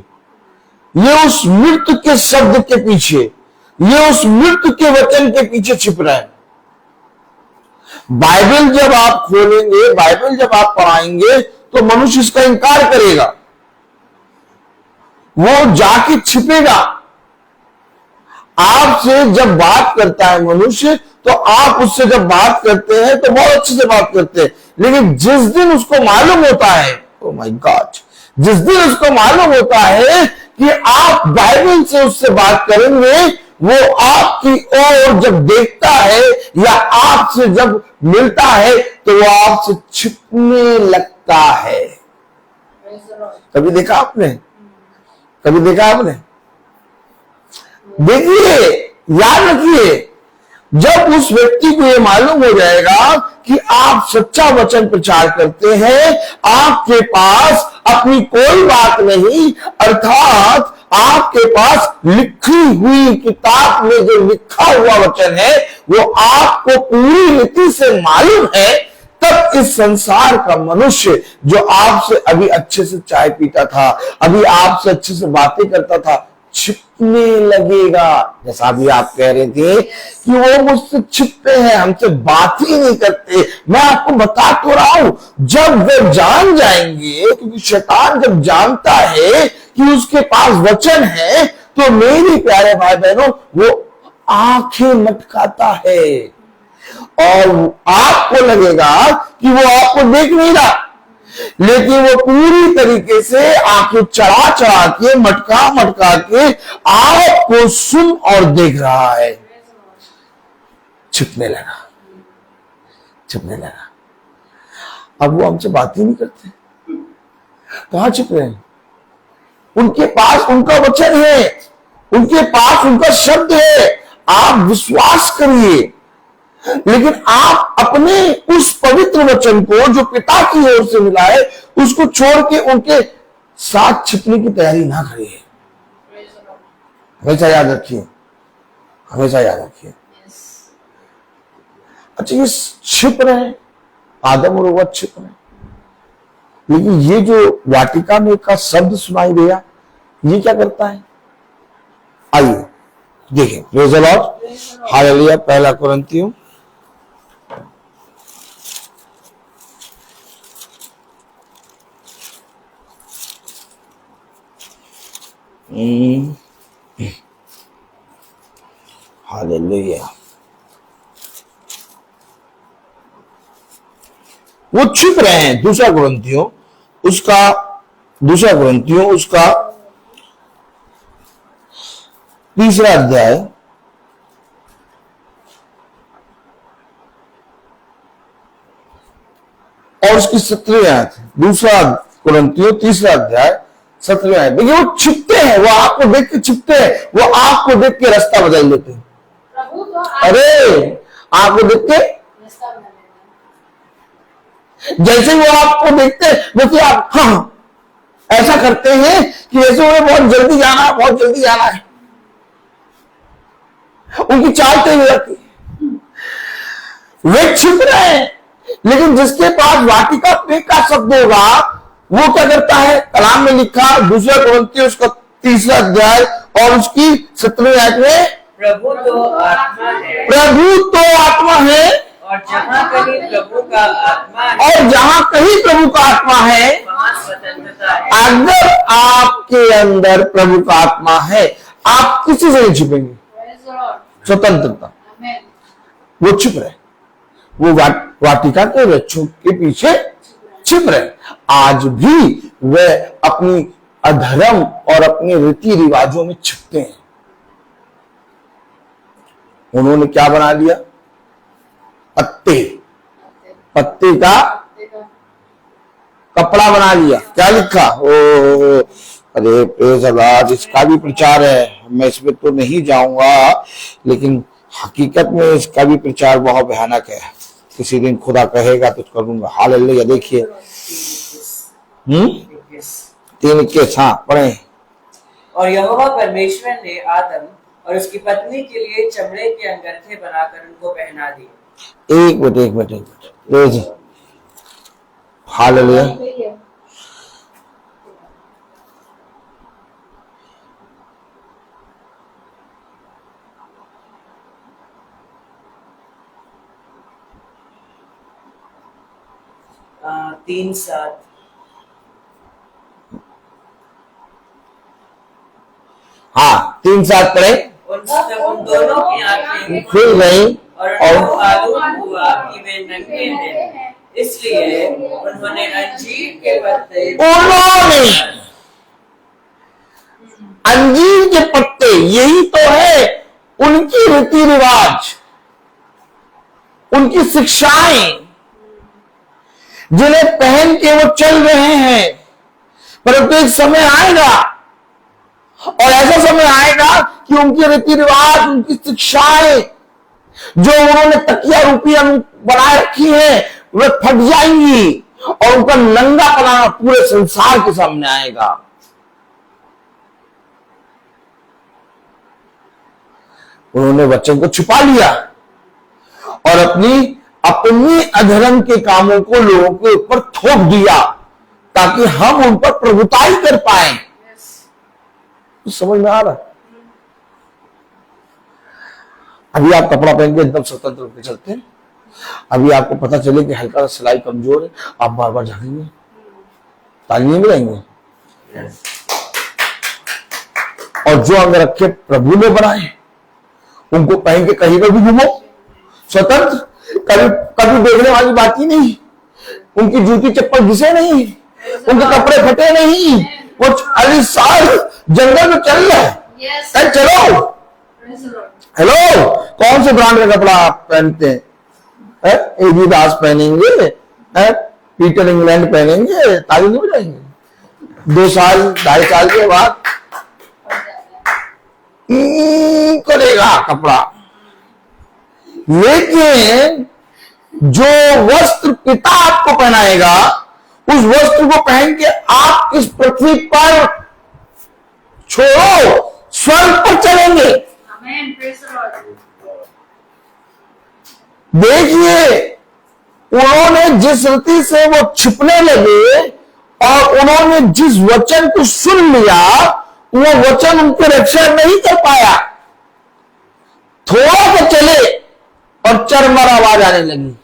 ये उस मृत्यु के शब्द के पीछे, ये उस मृत्यु के वचन के पीछे छिप रहा है। बाइबल जब आप खोलेंगे, बाइबल जब आप पढ़ाएंगे तो मनुष्य इसका इनकार करेगा, वो जाके छिपेगा। आपसे जब बात करता है मनुष्य, तो आप उससे जब बात करते हैं तो बहुत अच्छे से बात करते हैं, लेकिन जिस दिन उसको मालूम होता है, ओ माय गॉड, जिस दिन उसको मालूम होता है कि आप बाइबल से उससे बात करेंगे, वो आपकी ओर जब देखता है या आपसे जब मिलता है तो वो आपसे छिपने लगता है। कभी देखा आपने? कभी देखा आपने? देखिए, याद रखिए, जब उस व्यक्ति को ये मालूम हो जाएगा कि आप सच्चा वचन प्रचार करते हैं, आपके पास अपनी कोई बात नहीं, अर्थात आपके पास लिखी हुई किताब में जो लिखा हुआ वचन है वो आपको पूरी रीति से मालूम है, तब इस संसार का मनुष्य जो आपसे अभी अच्छे से चाय पीता था, अभी आपसे अच्छे से बातें करता था, छिपने लगेगा। जैसा अभी आप कह रहे थे कि वो मुझसे छिपते हैं, हमसे बात ही नहीं करते। मैं आपको बता तो रहा हूं, जब वे जान जाएंगे, क्योंकि शैतान जब जानता है कि उसके पास वचन है, तो मेरे प्यारे भाई बहनों, वो आंखें मटकाता है और आपको लगेगा कि वो आपको देख नहीं रहा, लेकिन वो पूरी तरीके से आंखें चढ़ा चढ़ा के, मटका मटका के आपको सुन और देख रहा है। छिपने लगा, छिपने लगा। अब वो हमसे बात ही नहीं करते। कहां छिप रहे हैं? उनके पास उनका वचन है, उनके पास उनका शब्द है, आप विश्वास करिए। लेकिन आप अपने उस पवित्र वचन को जो पिता की ओर से मिला है, उसको छोड़ के उनके साथ छिपने की तैयारी ना करिए। हमेशा याद रखिए, हमेशा याद रखिए। अच्छा, ये छिप रहे हैं, आदम और हव्वा छिप रहे हैं, लेकिन ये जो वाटिका में का शब्द सुनाई दिया, ये क्या करता है? आइए देखें। Praise the Lord, hallelujah. पहला कुरिन्थियों हालेलुया। वो छिप रहे हैं। दूसरा कुरिन्थियों उसका 3 अध्याय और उसकी 17वीं आयत। दूसरा कुरिन्थियों 3 अध्याय 17वीं आयत। देखिए, वो छिपते हैं, वो आपको देख के छिपते हैं, वो आपको देख के रास्ता बदल देते हैं। अरे, आपको देख के जैसे वो आपको देखते हैं वैसे आप ऐसा करते हैं कि जैसे उन्हें बहुत जल्दी जाना है, बहुत जल्दी जाना है। उनकी चाल तेज हो जाती है। वे छिप रहे हैं, लेकिन जिसके पास वाटिका पे का शब्द होगा, वो क्या करता है? कलाम में लिखा, दूसरा कुरिन्थियों उसका 3 अध्याय और उसकी 17वीं आयत में, प्रभु तो आत्मा है, प्रभु तो आत्मा है, और जहाँ कहीं प्रभु का आत्मा है, और जहां कहीं प्रभु का आत्मा है, वहाँ स्वतंत्रता है। अगर आपके अंदर प्रभु का आत्मा है, आप किसी से नहीं छिपेंगे। स्वतंत्रता। वो छिप रहे, वो वाटिका के वृक्षों के पीछे छिप रहे। आज भी वे अपनी अधर्म और अपने रीति रिवाजों में छिपते हैं। उन्होंने क्या बना लिया? पत्ते का कपड़ा बना लिया। क्या लिखा? ओ अरे प्रेज़ द लॉर्ड, इसका भी प्रचार है। मैं इसमें तो नहीं जाऊंगा, लेकिन हकीकत में इसका भी प्रचार बहुत भयानक है। किसी दिन खुदा कहेगा तो करूंगा। हालेलुया। देखिए 3:21, हाँ पढ़े। और यहोवा परमेश्वर ने आदम और उसकी पत्नी के लिए चमड़े के अंगरखे बनाकर उनको पहना दिए। एक मिनट। हालेलुया। आ, 3:7। हाँ 3:7 पढ़े। उन दोनों की आंखें खुल गई और मालूम हुआ कि वे नंगे हैं। इसलिए उन्होंने अंजीर के पत्ते अंजीर के पत्ते, यही तो है उनकी रीति रिवाज, उनकी शिक्षाएं, जिन्हें पहन के वो चल रहे हैं। परंतु एक समय आएगा और ऐसा समय आएगा कि उनकी रीति रिवाज, उनकी शिक्षाएं जो उन्होंने तकिया रूपी बनाए रखी है, वे फट जाएंगी और उनका नंगापना पूरे संसार के सामने आएगा। उन्होंने वचन को छुपा लिया और अपनी अधर्म के कामों को लोगों के ऊपर थोप दिया ताकि हम उन पर प्रभुताई कर पाए। तो समझ में आ रहा? अभी आप कपड़ा पहन के एकदम स्वतंत्र होकर चलते हैं। अभी आपको पता चले कि हल्का सा सिलाई कमजोर है, आप बार बार झाकेंगे, ताली नहीं मिलाएंगे। और जो अंग रखे प्रभु ने बनाए उनको पहन के कहीं पर भी घूमो स्वतंत्र, कभी देखने वाली बात ही नहीं। उनकी जूती चप्पल घिसे नहीं, उनके कपड़े फटे नहीं, वो 40 साल जंगल में चल रहे हैं। चलो हेलो, कौन से ब्रांड का कपड़ा आप पहनते हैं? एडिडास पहनेंगे, पीटर इंग्लैंड पहनेंगे, ताली नहीं बजाएंगे। 2 साल 2.5 साल के बाद करेगा कपड़ा। लेकिन जो वस्त्र पिता आपको पहनाएगा, उस वस्त्र को पहन के आप इस पृथ्वी पर छोड़ो स्वर्ग पर चलेंगे। देखिए, उन्होंने जिस रीति से वो छिपने लगे और उन्होंने जिस वचन को सुन लिया, वो वचन उनकी रक्षा नहीं कर पाया। थोड़ा सा चले और चरमर आवाज आने लगी।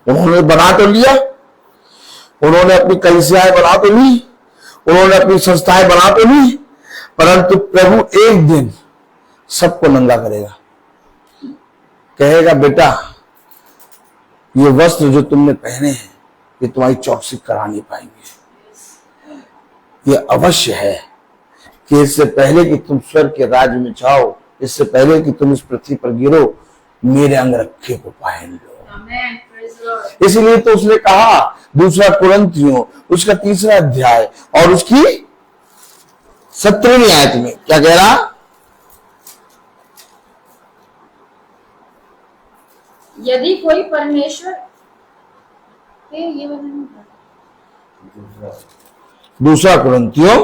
उन्होंने बना तो लिया, उन्होंने अपनी कलीसियाएं बना तो ली, उन्होंने अपनी संस्थाएं बना तो ली, परंतु प्रभु एक दिन सबको नंगा करेगा। कहेगा, बेटा ये वस्त्र जो तुमने पहने हैं ये तुम्हारी चौकसी करा नहीं पाएंगे। ये अवश्य है कि इससे पहले कि तुम स्वर्ग के राज्य में जाओ, इससे पहले कि तुम इस पृथ्वी पर गिरो, मेरे अंगरखे को पहन लो। इसलिए तो उसने कहा 2 कुरिन्थियों उसका 3 अध्याय और उसकी 17वीं आयत में क्या कह रहा? यदि कोई परमेश्वर ये 2 कुरिन्थियों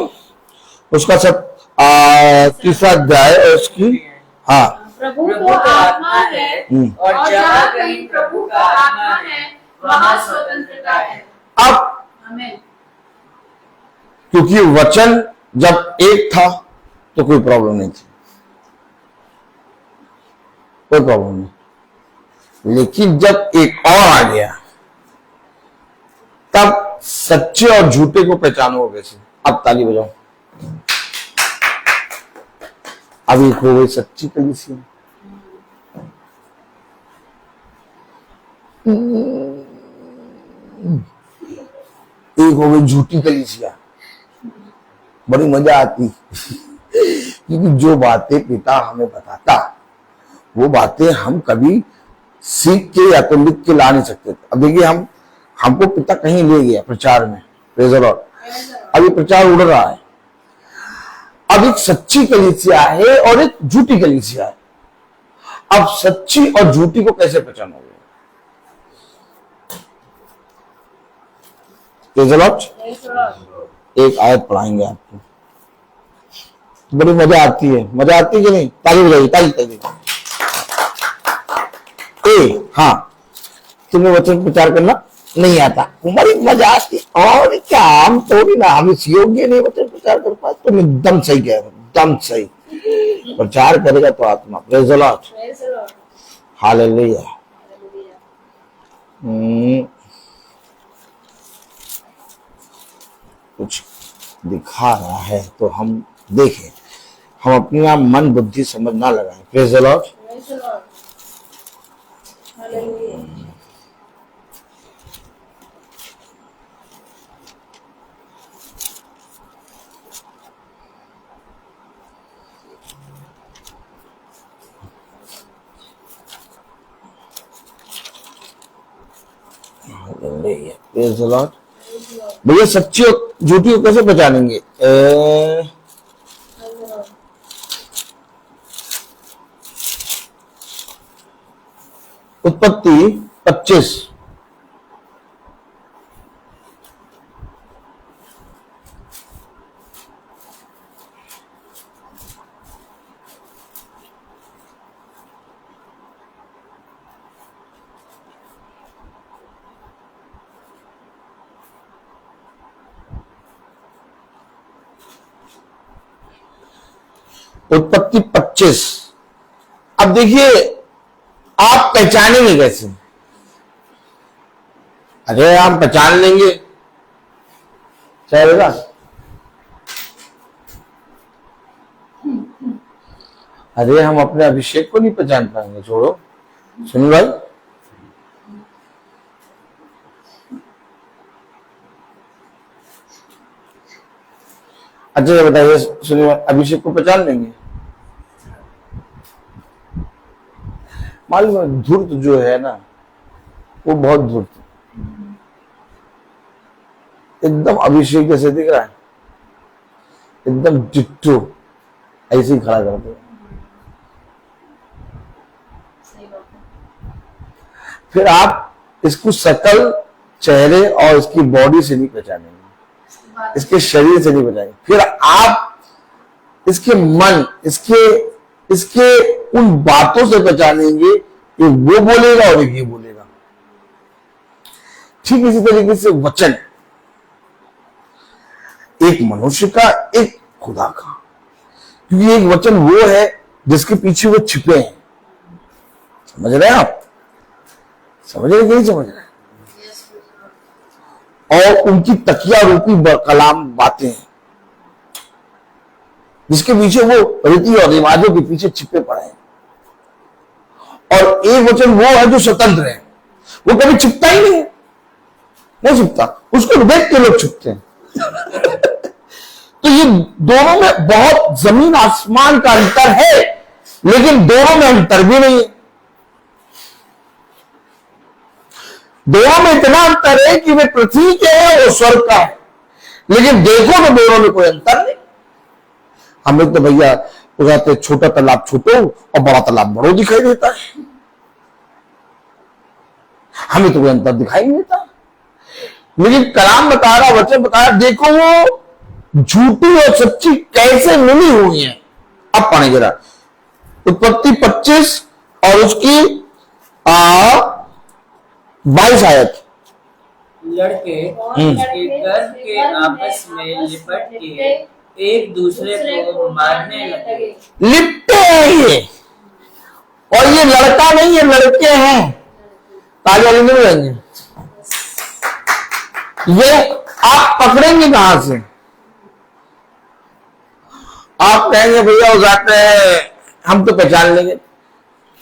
उसका 3 अध्याय और उसकी प्रभु तो आत्मा है और जहाँ कहीं प्रभु का आत्मा है वहाँ स्वतंत्रता है। अब आमीन। क्योंकि वचन जब एक था तो कोई प्रॉब्लम नहीं थी, कोई प्रॉब्लम नहीं। लेकिन जब एक और आ गया तब सच्चे और झूठे को पहचानो कैसे? अब ताली बजाओ। अब एक हो गई सच्ची कलीसिया, एक हो गई झूठी कलीसिया। बड़ी मजा आती क्योंकि जो बातें पिता हमें बताता वो बातें हम कभी सीख के या तो लिख के ला नहीं सकते थे। अब देखिए, हमको पिता कहीं ले गया प्रचार में, प्रेज़ द लॉर्ड। अभी प्रचार उड़ रहा है। अब एक सच्ची कलीसिया है और एक झूठी कलीसिया है। अब सच्ची और झूठी को कैसे पहचानोगे? Praise the Lord. एक आयत पढ़ाएंगे आपको, बड़ी मजा आती है। मजा आती है कि नहीं? ताली बजाइए, ताली। हाँ, तुम्हें वचन प्रचार करना नहीं आता, बड़ी मजा आती। और क्या, हम थोड़ी ना, हम इस योग्य नहीं वचन प्रचार कर पाए। तुम एकदम सही कह रहे हो, एकदम सही। प्रचार करेगा तो आत्मा। Praise the Lord, hallelujah. कुछ दिखा रहा है तो हम देखें, हम अपनी आप मन बुद्धि समझ ना लगाएं। Praise the Lord. Praise the Lord. भैया सच्ची और झूठी को कैसे पहचानेंगे? उत्पत्ति 25 उत्पत्ति 25। अब देखिए आप पहचानेंगे कैसे? अरे हम पहचान लेंगे चलेगा। अरे हम अपने अभिषेक को नहीं पहचान पाएंगे, छोड़ो। सुनो भाई, अच्छा ये बताइए, सुनिए, अभिषेक को पहचान लेंगे? मालूम है धूर्त जो है ना, वो बहुत धूर्त, एकदम अभिषेक जैसे दिख रहा है, एकदम डिट्टो ऐसे ही खड़ा करते हैं। फिर आप इसको शकल, चेहरे और इसकी बॉडी से नहीं पहचानेंगे, इसके शरीर से नहीं पहचानेंगे। फिर आप इसके मन, इसके उन बातों से पहचानेंगे कि वो बोलेगा और ये बोलेगा। ठीक इसी तरीके से वचन, एक मनुष्य का, एक खुदा का, क्योंकि एक वचन वो है जिसके पीछे वो छिपे हैं। समझ रहे हैं आप? समझ रहे कि नहीं समझ रहे? और उनकी तकिया रूपी कलाम बातें हैं जिसके पीछे वो रीति और रिवाजों के पीछे छिपे पड़े हैं। और एक वचन वो है जो स्वतंत्र है, वो कभी छिपता ही नहीं छिपता, उसको देख के लोग छिपते हैं। तो ये दोनों में बहुत जमीन आसमान का अंतर है, लेकिन दोनों में अंतर भी नहीं है। दोनों में इतना अंतर है कि वे पृथ्वी के हैं और स्वर्ग का है, लेकिन देखो तो दोनों में कोई अंतर नहीं। हमें तो भैया वो कहते छोटा तालाब छोटो और बड़ा तालाब बड़ो दिखाई देता है, हमें तो कोई अंतर दिखाई नहीं देता। लेकिन कलाम बता रहा, वचन बता रहा, देखो वो झूठी और सच्ची कैसे मिली हुई है। अब पढ़े जरा उत्पत्ति 25 और उसकी 22 आयत। लड़के के गर्भ के आपस में लिपट के एक दूसरे को मारने लगे। लिपटे हैं ये, और ये लड़का नहीं है, लड़के हैं। तालियां नहीं रहेंगे। ये आप पकड़ेंगे कहां से? आप कहेंगे भैया हो जाते हैं, हम तो पहचान लेंगे।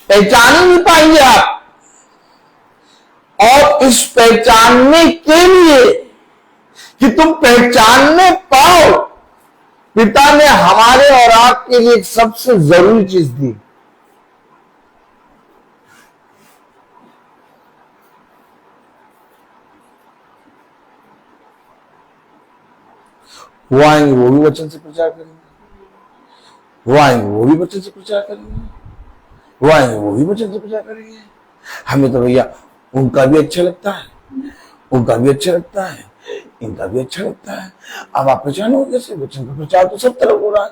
पहचान ही नहीं पाएंगे आप। और इस पहचानने के लिए कि तुम पहचानने पाओ, पिता ने हमारे और आपके लिए एक सबसे जरूरी चीज दी, वो आएंगे वो भी वचन से प्रचार करेंगे, वो आएंगे वो भी वचन से प्रचार करेंगे, वो आएंगे वो भी वचन से प्रचार करेंगे। हमें तो भैया उनका भी अच्छा लगता है, उनका भी अच्छा लगता है, इनका भी अच्छा लगता है। अब आप पहचानो कैसे? वचन का प्रचार तो सब तरफ हो रहा है।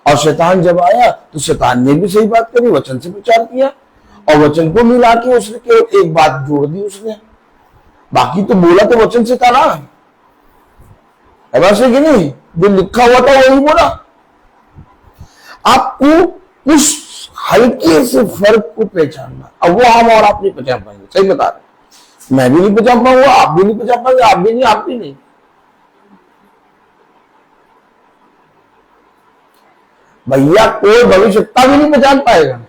और शैतान जब आया तो शैतान ने भी सही बात करी, वचन से प्रचार किया, और वचन को मिला के उसने केवल एक बात जोड़ दी उसने, बाकी तो बोला तो वचन से था ना, ऐसा कि नहीं? जो लिखा हुआ था वही बोला। आपको उस हल्के से फर्क को पहचानना, अब वो हम और आप नहीं पहचान पाएंगे। सही बता रहे, मैं भी नहीं पहचान पाऊंगा, आप भी नहीं पहचान पाएंगे, आप भी नहीं, आप भी नहीं। भैया कोई भविष्यता भी नहीं पहचान पाएगा।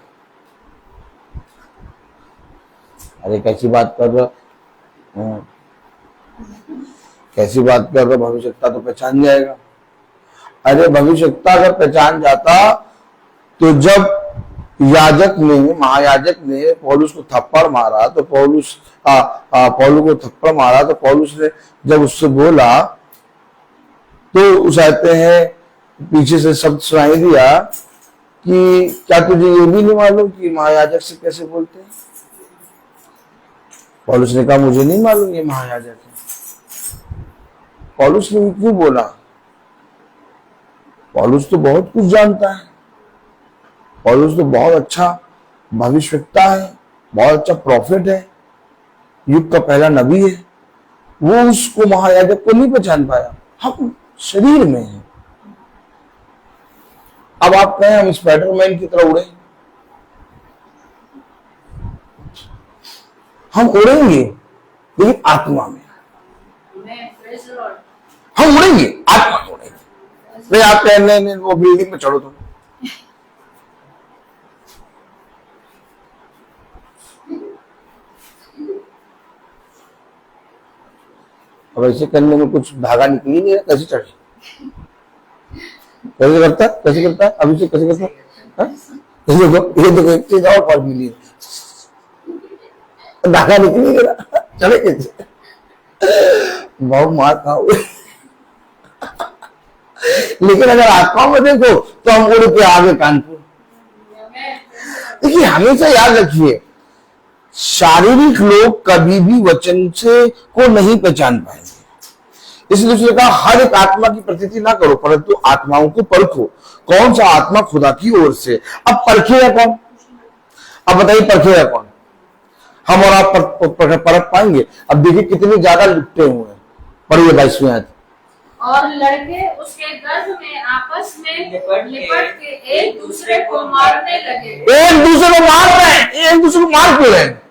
अरे कैसी बात कर रहे हो? कैसी बात कर रहे हो? भविष्यता तो पहचान जाएगा। अरे भविष्यता अगर पहचान जाता तो जब याजक ने, महायाजक ने पौलुस को थप्पड़ मारा तो पौलुस को थप्पड़ मारा तो पौलुस ने जब उससे बोला तो उस आते हैं पीछे से शब्द सुनाई दिया कि क्या तुझे ये भी नहीं मालूम कि महायाजक से कैसे बोलते हैं? पौलुस ने कहा मुझे नहीं मालूम ये महायाजक है। पौलुस ने क्यों बोला? पौलुस तो बहुत कुछ जानता है, पौलुस तो बहुत अच्छा भविष्यवक्ता है, बहुत अच्छा प्रॉफिट है, युग का पहला नबी है। वो उसको महायाजक को नहीं पहचान पाया। हम शरीर में हैं। अब आप कहें हम स्पाइडरमैन की तरह उड़े, हम उड़ेंगे लेकिन आत्मा में। हम उड़ेंगे, आत्मा में उड़ेंगे। नहीं आप कहने नहीं वो बिल्डिंग में चढ़ो तुम। अब ऐसे करने में कुछ धागा निकली नहीं है, कैसे चढ़े? कैसे करता? कैसे करता? अभी से कैसे करता? ये देखो एक चीज और फर्क मिली है, धागा निकली गया, चले कैसे? बहुत मार खाओगे। लेकिन अगर आत्मा में देखो तो हम उड़ के आगे कानपुर। देखिए हमेशा याद रखिए, शारीरिक लोग कभी भी वचन से को नहीं पहचान पाएंगे। इसलिए उसने कहा हर एक आत्मा की प्रतीति ना करो, परंतु आत्माओं को परखो कौन सा आत्मा खुदा की ओर से। अब परखेगा कौन? अब बताइए परखेगा कौन? हम और आप परख पाएंगे? अब देखिए कितनी ज्यादा लिपटे हुए हैं। पढ़िए 22वें आयत। और लड़के उसके गर्भ में आपस में लिपट के एक दूसरे को मारने लगे। एक दूसरे को मार रहे हैं। एक दूसरे को मार क्यों रहे हैं?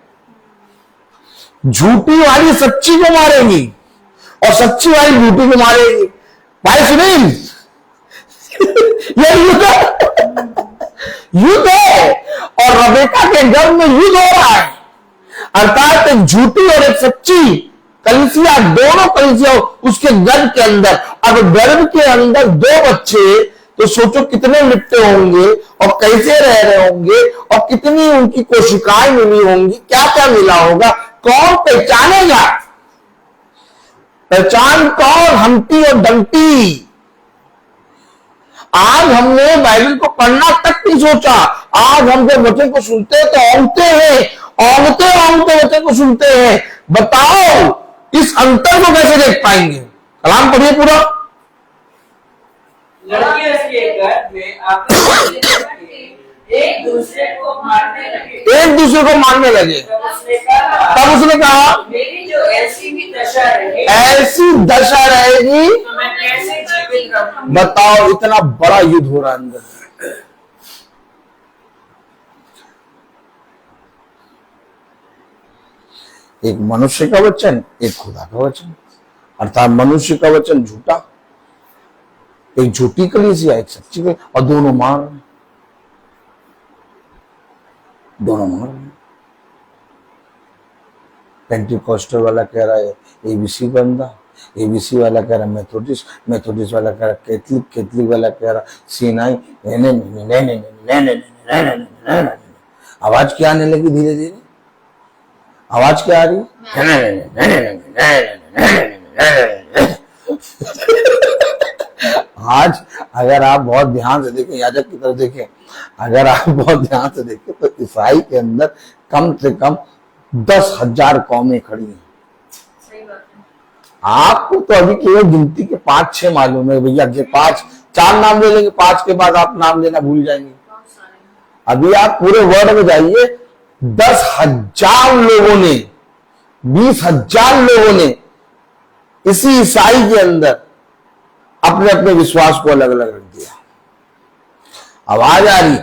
झूठी वाली सच्ची को मारेगी और सच्ची वाली झूठी को मारेगी। भाई सुनील, ये युद्ध है और रबेका के गर्भ में युद्ध हो रहा है। अर्थात एक झूठी और एक सच्ची कलीसिया, दोनों कलीसिया उसके गर्भ के अंदर। अब गर्भ के अंदर दो बच्चे, तो सोचो कितने लिपटे होंगे और कैसे रह रहे होंगे और कितनी उनकी कोशिकाएं मिली होंगी, क्या क्या मिला होगा, कौन पहचानेगा? पहचान कौन? हम्टी और डंटी। आज हमने बाइबल को पढ़ना तक नहीं सोचा। आज हम जब वचन को सुनते हैं तो औंगते हैं, औंगते औंगते वचन को सुनते हैं। बताओ इस अंतर को कैसे देख पाएंगे? कलाम पढ़िए पूरा। लड़के उसके गर्भ में आपस में एक दूसरे को मारने लगे। एक दूसरे को मारने लगे। तब उसने कहा मेरी जो ऐसी भी दशा रहेगी, ऐसी दशा रहेगी तो मैं कैसे जीवित रहूंगा? बताओ, इतना बड़ा युद्ध हो रहा है अंदर। एक मनुष्य का वचन, एक खुदा का वचन। अर्थात मनुष्य का वचन झूठा, एक झूठी कलीसिया, एक सच्ची कलीसिया, और दोनों मार रहे हैं। दोनों मार रहे हैं। पेंटिकॉस्टल वाला कह रहा है एबीसी बंदा, एबीसी वाला कह रहा है मेथोडिस्ट, मेथोडिस्ट वाला कह रहा है कैथलिक, कैथलिक वाला कह रहा सीनाई। आवाज क्या आने लगी? धीरे धीरे आवाज क्या आ रही है? आज अगर आप बहुत ध्यान से देखें, याजक की तरफ देखें, अगर आप बहुत ध्यान से देखें तो ईसाई के अंदर कम से कम 10,000 कौमें खड़ी हैं। आपको तो अभी केवल गिनती के 5-6 मालूम है भैया। के 5-4 नाम ले लेंगे, 5 के बाद आप नाम लेना भूल जाएंगे। अभी आप पूरे वर्ल्ड में जाइए, 10,000 लोगों ने, 20,000 लोगों ने इसी ईसाई के अंदर अपने अपने विश्वास को अलग अलग रख दिया। आवाज आ रही,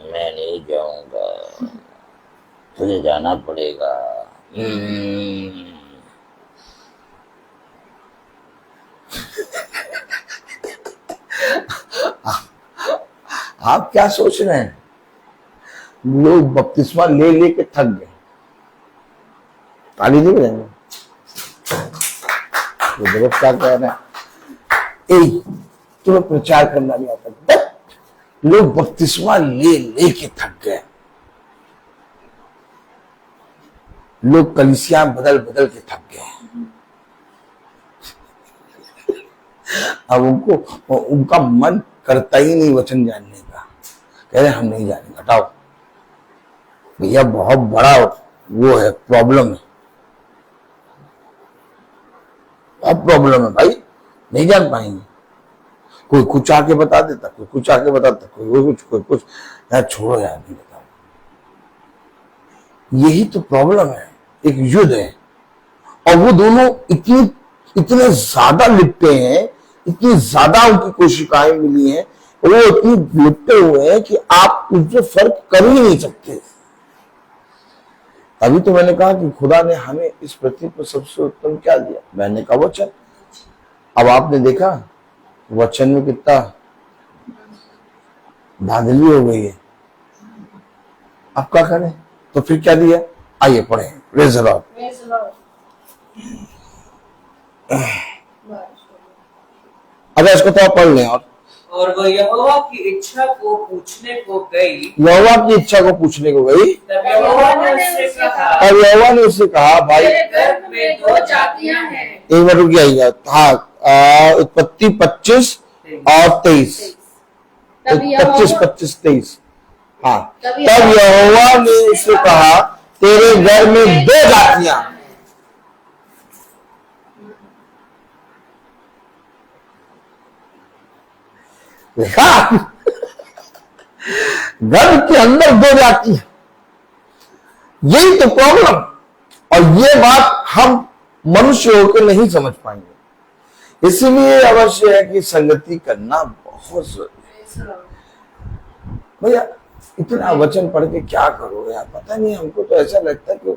मैं नहीं जाऊंगा, तुझे जाना पड़ेगा। आप क्या सोच रहे हैं? लोग बपतिस्मा ले लेके थक गए। ताली नहीं बजाएंगे? क्या कह रहे हैं, तुम्हें प्रचार करना नहीं आता। लोग बपतिस्मा ले लेके थक गए। लोग कलीसिया बदल बदल के थक गए। अब उनका मन करता ही नहीं वचन जानने का। कह रहे हम नहीं जानेंगे, हटाओ भैया, बहुत बड़ा वो है, प्रॉब्लम है, अब प्रॉब्लम है भाई, नहीं जान पाएंगे। कोई कुछ आके बता देता, कोई कुछ आके बताता, कोई कुछ यार छोड़ो यार, नहीं बताओ। यही तो प्रॉब्लम है, एक युद्ध है। और वो दोनों इतने ज्यादा लिपटे हैं, इतनी ज्यादा उनकी कोशिकाएं मिली हैं, वो इतनी लिपटे हुए हैं कि आप उनसे फर्क कर ही नहीं सकते। अभी तो मैंने कहा कि खुदा ने हमें इस पृथ्वी पर सबसे उत्तम क्या दिया? मैंने कहा वचन। अब आपने देखा वचन में कितना धांधली हो गई है। अब क्या करें? तो फिर क्या दिया? आइए पढ़े। Praise the Lord. अब इसको तो आप पढ़ लें। और वह यहोवा की इच्छा को पूछने को गई। यहोवा की इच्छा को पूछने को गई। तब यहोवा ने उससे कहा, और यहोवा ने उससे कहा, भाई गर्भ में 2 जातियां हैं। एक बार रुक जाइएगा। हाँ, उत्पत्ति 25 और 23। 25, 23। हाँ, तब यहोवा ने उससे कहा, तेरे घर में 2 जातियां। देखा, गर्भ के अंदर 2 जाति है। यही तो प्रॉब्लम। और ये बात हम मनुष्य होकर नहीं समझ पाएंगे। इसीलिए अवश्य है कि संगति करना बहुत जरूरी है। भैया इतना वचन पढ़ के क्या करोगे यार? पता नहीं, हमको तो ऐसा लगता है कि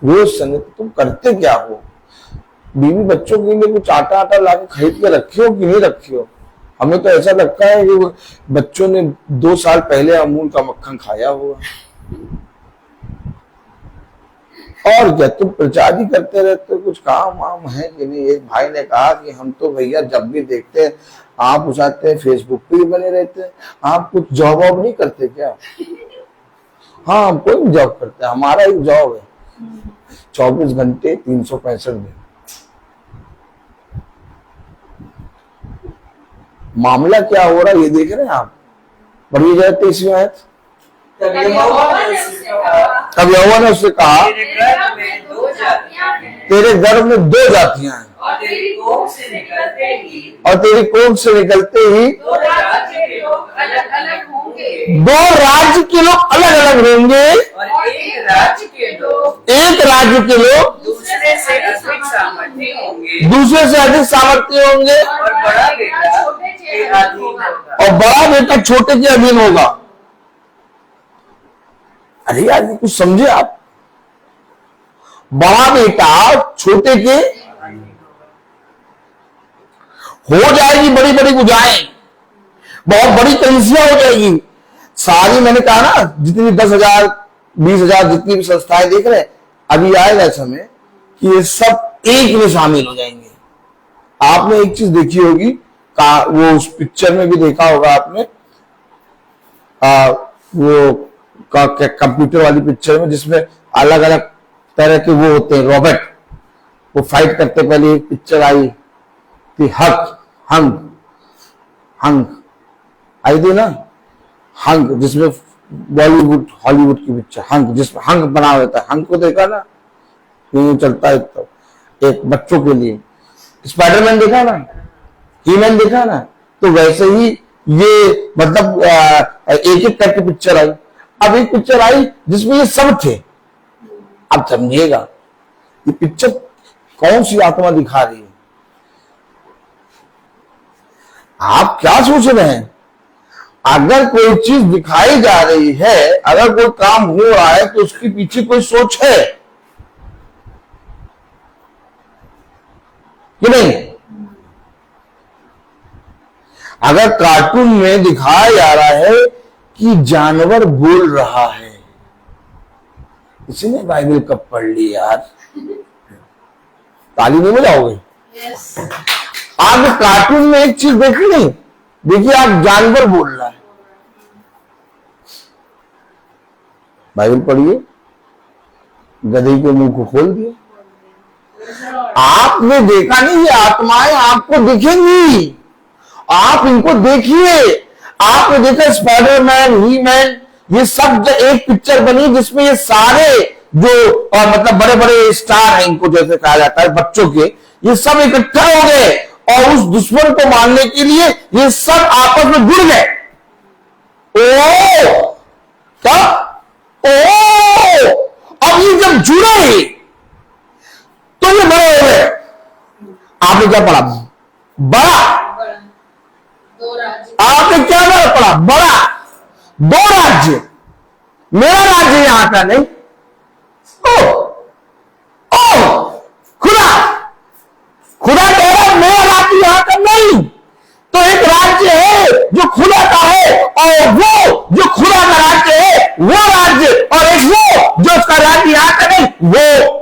रोज संगति तुम करते क्या हो? बीवी बच्चों के लिए कुछ आटा लाके खरीद के रखे हो कि नहीं रखे हो? हमें तो ऐसा लगता है कि बच्चों ने 2 साल पहले अमूल का मक्खन खाया होगा। और क्या तुम प्रचार ही करते रहते हो? कुछ काम वाम है कि नहीं? एक भाई ने कहा कि हम तो भैया जब भी देखते हैं आप उठाते हैं, फेसबुक पे ही बने रहते हैं, आप कुछ जॉब वॉब नहीं करते क्या? हाँ, हम कोई जॉब करते हैं, हमारा एक जॉब है 24 घंटे 365 दिन। मामला क्या हो रहा है ये देख रहे हैं आप? पढ़िए जाए 23वीं आयत। तब यहोवा ने उससे कहा, तेरे गर्भ में 2 जातियां हैं। तेरे गर्भ में 2 जातियां हैं। और तेरी कोख से निकलते ही 2 राज्य के लोग अलग-अलग होंगे। 2 राज्य के लोग अलग अलग होंगे। और एक राज्य के लोग दूसरे से अधिक सामर्थ्य होंगे। और बड़ा बेटा के अधीन होगा। और बड़ा बेटा छोटे के अधीन होगा। अरे यार ये कुछ समझे आप? बड़ा बेटा छोटे के हो जाएगी, बड़ी बड़ी बुझाएं, बहुत बड़ी कलीसिया हो जाएगी सारी। मैंने कहा ना, जितनी 10,000 20,000 जितनी भी संस्थाएं देख रहे हैं, अभी आएगा समय कि ये सब एक में शामिल हो जाएंगे। आपने एक चीज देखी होगी, वो उस पिक्चर में भी देखा होगा आपने, वो कंप्यूटर वाली पिक्चर में, जिसमें अलग अलग तरह के वो होते हैं रोबोट, वो फाइट करते। पहले एक पिक्चर आई थी हंग आई थी ना, हंग, जिसमें बॉलीवुड हॉलीवुड की पिक्चर हंग, जिसमें हंग बना होता है। हंग को देखा ना, ये चलता है तो एक बच्चों के लिए। स्पाइडरमैन देखा ना, हीमैन देखा ना, तो वैसे ही ये मतलब एक एक करके पिक्चर आई। अब एक पिक्चर आई जिसमें ये सब थे। अब समझिएगा ये पिक्चर कौन सी आत्मा दिखा रही है? आप क्या सोच रहे हैं? अगर कोई चीज दिखाई जा रही है, अगर कोई काम हो रहा है, तो उसके पीछे कोई सोच है कि नहीं? अगर कार्टून में दिखाया जा रहा है कि जानवर बोल रहा है, किसी ने बाइबल कब पढ़ ली यार? ताली नहीं बजाओगे? यस। आपने कार्टून में एक चीज देखी नहीं? देखिए आप जानवर बोल रहा है, बाइबल पढ़िए, गधे के मुंह को खोल दिया। आपने देखा नहीं, ये आत्माएं आपको दिखेंगी, आप इनको देखिए। आपने देखा स्पाइडरमैन, ही मैन, ये सब एक पिक्चर बनी जिसमें ये सारे जो मतलब बड़े बड़े स्टार हैं, इनको जैसे कहा जाता है बच्चों के, ये सब इकट्ठा हो गए और उस दुश्मन को मारने के लिए ये सब आपस में जुड़ गए। ओ तब अब ये जब जुड़े तो ये बड़े हो गए। आपने क्या पढ़ा? बड़ा। दो राज्य। आपने क्या पढ़ा? बड़ा, दो राज्य। मेरा राज्य यहां का नहीं। खुदा खुदा कह रहा मेरा राज्य यहां का नहीं। तो एक राज्य है जो खुदा का है, और वो जो खुदा का राज्य है वो राज्य, और एक वो जो उसका राज्य यहां का नहीं वो।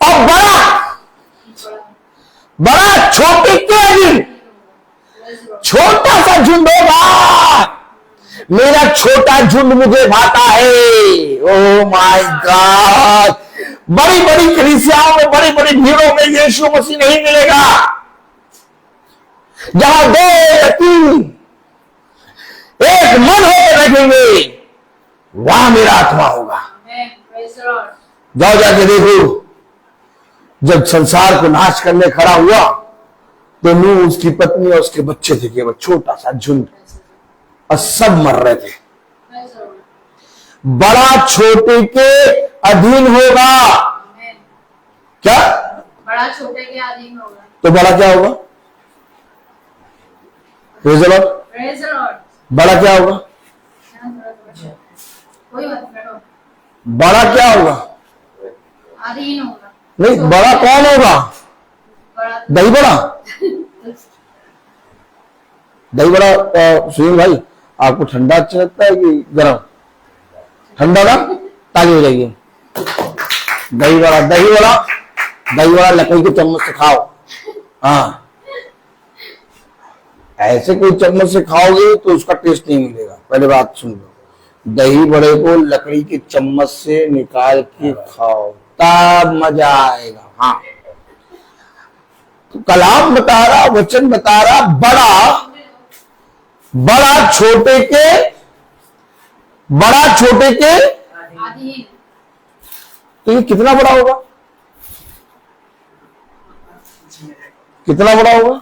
और बड़ा छोटे के अधीन, छोटा सा झुंड होगा। मेरा छोटा झुंड मुझे भाता है। ओ माय गॉड, बड़ी बड़ी कलीसियाओं में, बड़ी बड़ी भीड़ों में यीशु मसीह नहीं मिलेगा। जहां 2 या 3 एक मन होकर बैठेंगे वहां मेरा आत्मा होगा। जाओ जाके देखो, जब संसार को नाश करने खड़ा हुआ तो नूह, उसकी पत्नी और उसके बच्चे थे, केवल छोटा सा झुंड, और सब मर रहे थे। बड़ा छोटे के अधीन होगा। क्या? बड़ा छोटे के अधीन होगा। तो बड़ा क्या होगा? Praise the Lord. Praise the Lord. बड़ा क्या होगा? कोई बात नहीं, बड़ा क्या होगा? अधीन होगा। नहीं, बड़ा कौन होगा? दही बड़ा। दही बड़ा। सुनील भाई, आपको ठंडा अच्छा लगता है कि गर्म? ठंडा ना? ताली हो जाएगी। दही बड़ा, दही बड़ा, दही बड़ा लकड़ी के चम्मच से खाओ। हाँ, ऐसे कोई चम्मच से खाओगे तो उसका टेस्ट नहीं मिलेगा। पहले बात सुन लो, दही बड़े को लकड़ी के चम्मच से निकाल के खाओ, तब मजा आएगा। हाँ, तो कलाम बता रहा, वचन बता रहा, बड़ा छोटे के अधीन। तो ये कितना बड़ा होगा? कितना बड़ा होगा?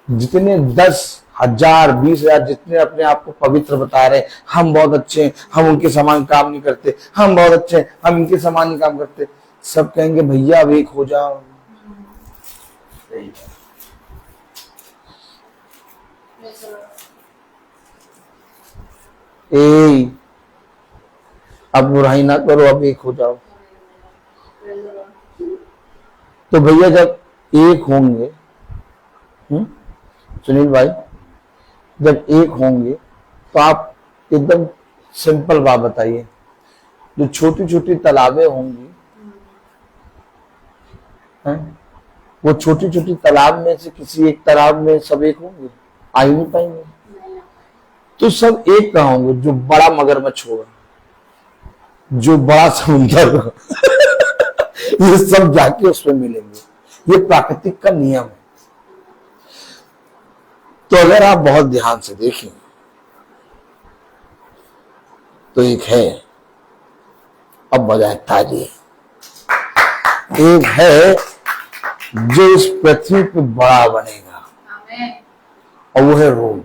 जितने 10,000 20,000 जितने अपने आप को पवित्र बता रहे, हम बहुत अच्छे हैं, हम उनके समान काम नहीं करते, हम बहुत अच्छे हैं, हम इनके समान नहीं काम करते, सब कहेंगे भैया अब एक हो जाओ। अब बुराई ना करो, अब एक हो जाओ। तो भैया जब एक होंगे, सुनील भाई, जब एक होंगे तो आप एकदम सिंपल बात बताइए, जो छोटी छोटी तालाबें होंगी, वो छोटी छोटी तालाब में से किसी एक तालाब में सब एक होंगे? आ ही नहीं पाएंगे। तो सब एक कहाँ होंगे? जो बड़ा मगरमच्छ होगा, जो बड़ा समुद्र होगा ये सब जाके उसमें मिलेंगे। ये प्राकृतिक का नियम है। तो अगर आप बहुत ध्यान से देखें तो एक है, अब बजाय ताली, एक है जो इस पृथ्वी पे बड़ा बनेगा, और वो है रोम।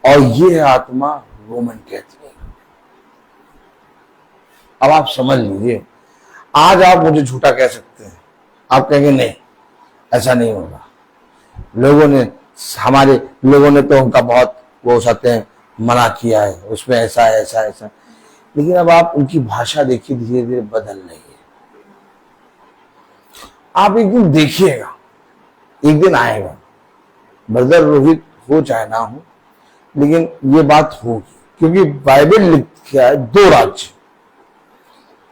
और ये है आत्मा रोमन कहती है। अब आप समझ लीजिए, आज आप मुझे झूठा कह सकते हैं, आप कहेंगे नहीं ऐसा नहीं होगा, हमारे लोगों ने तो उनका बहुत वो सत्य हैं मना किया है, उसमें ऐसा है ऐसा ऐसा। लेकिन अब आप उनकी भाषा देखिए, धीरे धीरे बदल रही है। आप एक दिन देखिएगा एक दिन आएगा, ब्रदर रोहित हो चाहे ना हो, लेकिन ये बात होगी, क्योंकि बाइबल लिखा है 2 राज्य,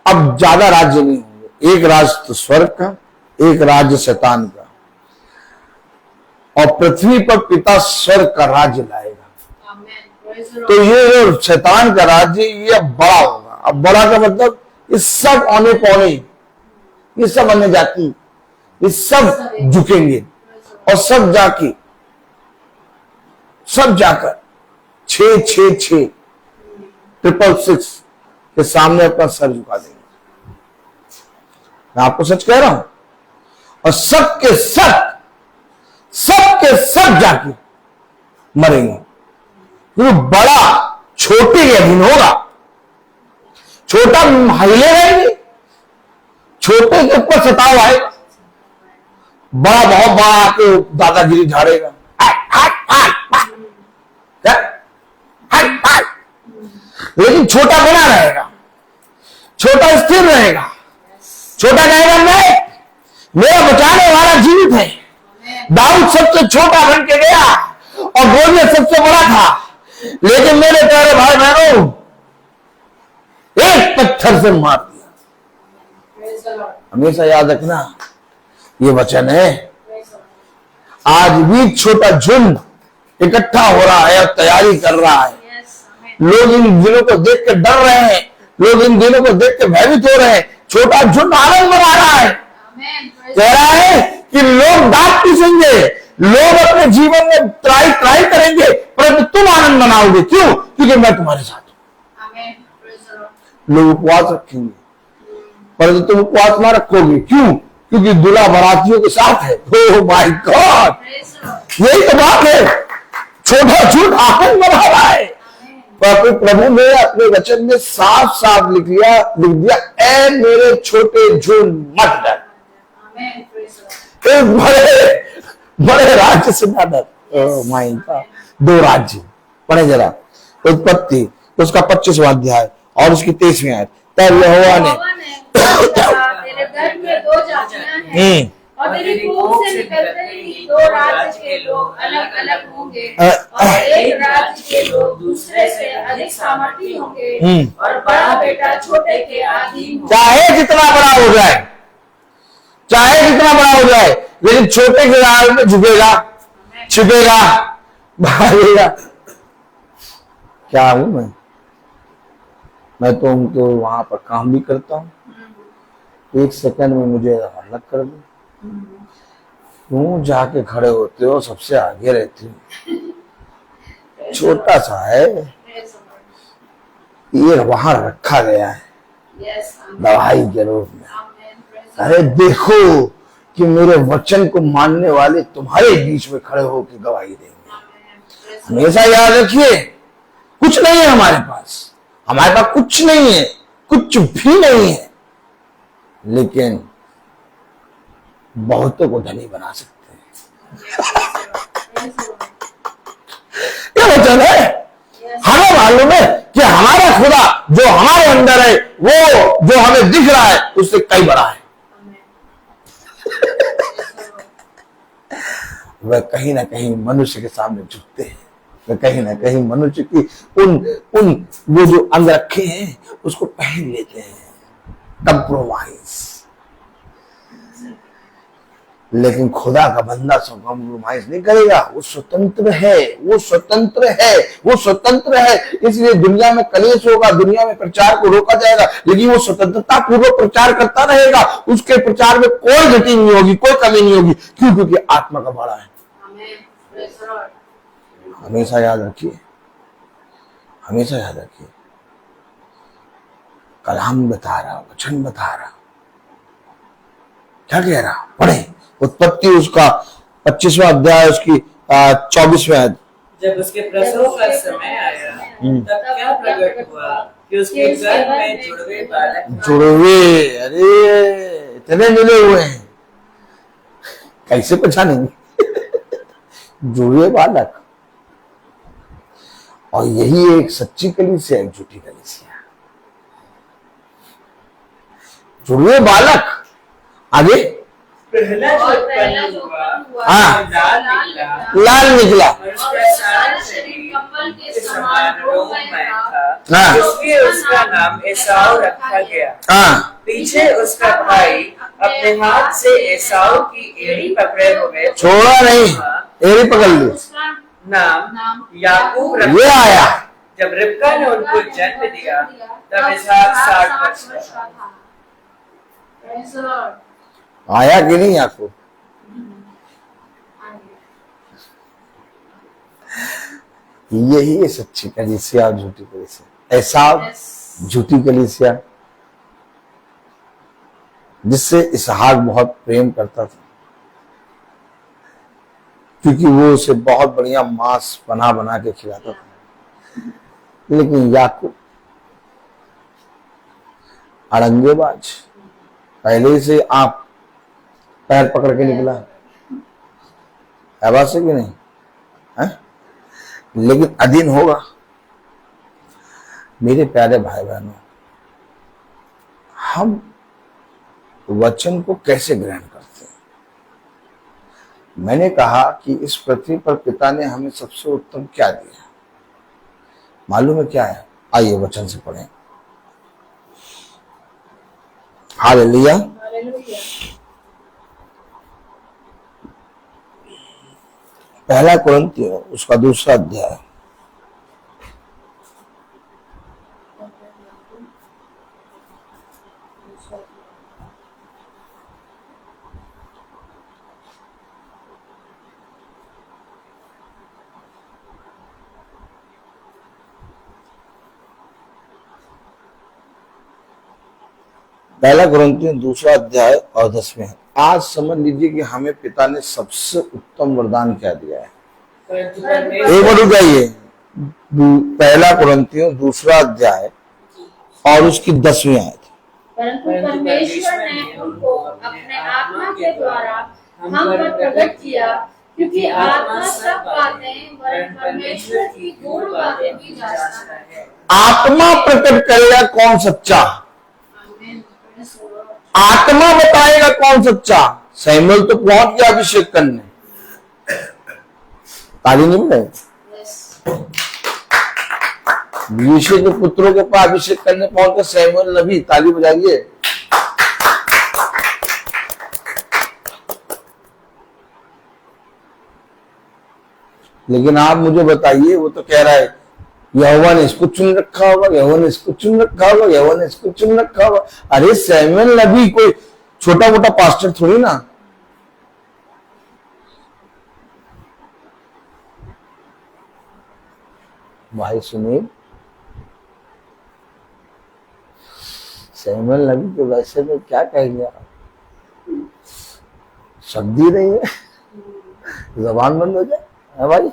अब ज्यादा राज्य नहीं होंगे, एक राज्य तो स्वर्ग का, एक राज्य शैतान का, और पृथ्वी पर पिता स्वर्ग का राज्य लाएगा। तो ये जो शैतान का राज्य ये अब बड़ा होगा। अब बड़ा का मतलब ये सब औने पौने, ये सब अन्य जाति, ये सब झुकेंगे और सब जाकर 666 666 के सामने अपना सर झुका देंगे। मैं आपको सच कह रहा हूं। और सब के सब जाके मरेंगे, क्योंकि बड़ा छोटे के अधीन होगा। छोटा हिले रहेंगे, छोटे के ऊपर सताव आएगा, बड़ा बहुत बड़ा आके दादागिरी झाड़ेगा, लेकिन छोटा बना रहेगा, छोटा स्थिर रहेगा, छोटा कहेगा मेरा बचाने वाला जीवित है। दाऊद सबसे छोटा बन के गया और गोलियत सबसे बड़ा था, लेकिन मेरे प्यारे भाई बहनों एक पत्थर से मार दिया। हमेशा याद रखना ये वचन है। आज भी छोटा झुंड इकट्ठा हो रहा है और तैयारी कर रहा है। लोग इन दिनों को देख के डर रहे हैं, लोग इन दिनों को देख के भयभीत हो रहे हैं। छोटा झुंड आनंद मना रहा है, कह रहा है कि लोग दांत पीसेंगे, लोग अपने जीवन में ट्राई करेंगे, परंतु तुम आनंद मनाओगे। क्यों? क्योंकि मैं तुम्हारे साथ हूं। लोग उपवास रखेंगे, परंतु तुम उपवास ना रखोगे। क्यों? क्योंकि दूल्हा बारातियों के साथ है। ओह माय गॉड, यही तो बात है। छोटा झूठ आनंद मना रहा है। प्रभु ने अपने वचन में साफ साफ लिख दिया, ऐ मेरे छोटे झुंड मत डर। बड़े राज्य से ना डर। माय गॉड, 2 राज्य पढ़े जरा। उत्पत्ति उसका 25वां अध्याय और उसकी 23वीं आयत। तब यहोवा ने तेरे गर्भ में 2 जातियां हैं और तेरी कोख से निकलते ही 2 राज्य के लोग अलग अलग होंगे और एक राज्य के लोग दूसरे से अधिक सामर्थी होंगे और बड़ा बेटा छोटे के अधीन होगा। चाहे जितना बड़ा हो जाए, लेकिन छोटे के राज में झुकेगा, छिपेगा, भागेगा। क्या हूं मैं तो वहां पर काम भी करता हूँ, 1 सेकंड में मुझे अलग कर दो। तुम जाके खड़े होते हो, सबसे आगे रहती हो। छोटा सा है, ये वहां रखा गया है दवाई के रूप में। अरे देखो कि मेरे वचन को मानने वाले तुम्हारे बीच में खड़े होकर गवाही देंगे। हमेशा याद रखिए, कुछ नहीं है हमारे पास कुछ नहीं है, कुछ भी नहीं है, लेकिन बहुतों को धनी बना सकते हैं। ये वचन है। हमें मालूम है कि हमारा खुदा जो हमारे अंदर है, वो जो हमें दिख रहा है उससे कई बड़ा है। वह कहीं ना कहीं मनुष्य के सामने झुकते हैं, वह कहीं ना कहीं मनुष्य की उन वो जो अंग रखे हैं उसको पहन लेते हैं, कंप्रोमाइज। लेकिन खुदा का बंदा सब कंप्रोमाइज नहीं करेगा। वो स्वतंत्र है। इसलिए दुनिया में कलेश होगा, दुनिया में प्रचार को रोका जाएगा, लेकिन वो स्वतंत्रता पूर्वक प्रचार करता रहेगा। उसके प्रचार में कोई गति नहीं होगी, कोई कमी नहीं होगी। क्यों? क्योंकि आत्मा का बड़ा है। हमेशा याद रखिए, कलाम बता रहा, वचन बता रहा, क्या कह रहा, पढ़े। उत्पत्ति उसका 25वां अध्याय उसकी 24वें आयत। जब उसके प्रसव का समय आया तब क्या प्रकट हुआ कि उसके गर्भ में जुड़वे अरे इतने मिले हुए हैं, कैसे पहचानेंगे? जुड़वे बालक। और यही एक सच्ची कलीसिया, एक झूठी कलीसिया। जुड़वे बालक। आगे पहला जो और पहला उत्पन्न जो हुआ उत्पन्न हुआ हाँ। वो लाल निकला लाल निकला। और उसका सारा शरीर कम्बल के के समान समान रोममय रोममय था। था, हाँ। इसलिए उसका नाम एसाव रखा गया। हाँ, पीछे उसका भाई अपने हाथ से एसाव की एड़ी पकड़े हुए छोड़ा नहीं, एड़ी पकड़ ली। उसका नाम याकूब रखा। ये आया। जब रिबका ने उनको जन्म दिया तब इसहाक 60 वर्ष का था। Praise the Lord. आया कि नहीं याकूब? यही है सच्ची कलीसिया और झूठी कलीसिया। एसाव झूठी कलीसिया, जिससे इसहाक बहुत प्रेम करता था, क्योंकि वो उसे बहुत बढ़िया मांस बना बना के खिलाता था। लेकिन याकूब अड़ंगेबाज, पहले से आप पैर पकड़ के निकला है बात से कि नहीं है? लेकिन अधीन होगा। मेरे प्यारे भाई बहनों, हम वचन को कैसे ग्रहण करते हैं? मैंने कहा कि इस पृथ्वी पर पिता ने हमें सबसे उत्तम क्या दिया, मालूम है क्या है? आइए वचन से पढ़ें। हालेलुया। हालेलुया। पहला कुरिन्थियों उसका 2 अध्याय, पहला कुरिन्थियों 2 अध्याय और 10वें। आज समझ लीजिए कि हमें पिता ने सबसे उत्तम वरदान क्या दिया है। एक बार रुक जाइए। पहला कुरिन्थियों 2 अध्याय और उसकी 10वीं आयत। परंतु परमेश्वर ने उनको अपने आत्मा के द्वारा हम पर प्रकट किया, क्योंकि आत्मा सब बातें वरन परमेश्वर की गूढ़ बातें भी जानता है। आत्मा प्रकट करेगा कौन सच्चा, आमीन। आत्मा बताएगा कौन सच्चा। सैमुएल तो पहुंच गया अभिषेक करने, ताली नहीं मिले। यीशु के पुत्रों के पास अभिषेक करने पहुंच गए सैमुएल नबी, ताली बजाइए। लेकिन आप मुझे बताइए, वो तो कह रहा है यहोवा ने इसको चुन रखा होगा, यहोवा ने इसको चुन रखा होगा, यहोवा ने इसको चुन रखा होगा। अरे सैमुएल नबी कोई छोटा मोटा पास्टर थोड़ी ना। भाई सुनिए, सैमुएल नबी के वैसे में क्या कहेंगे आप? शब्द ही नहीं है, जबान बंद हो जाए है भाई।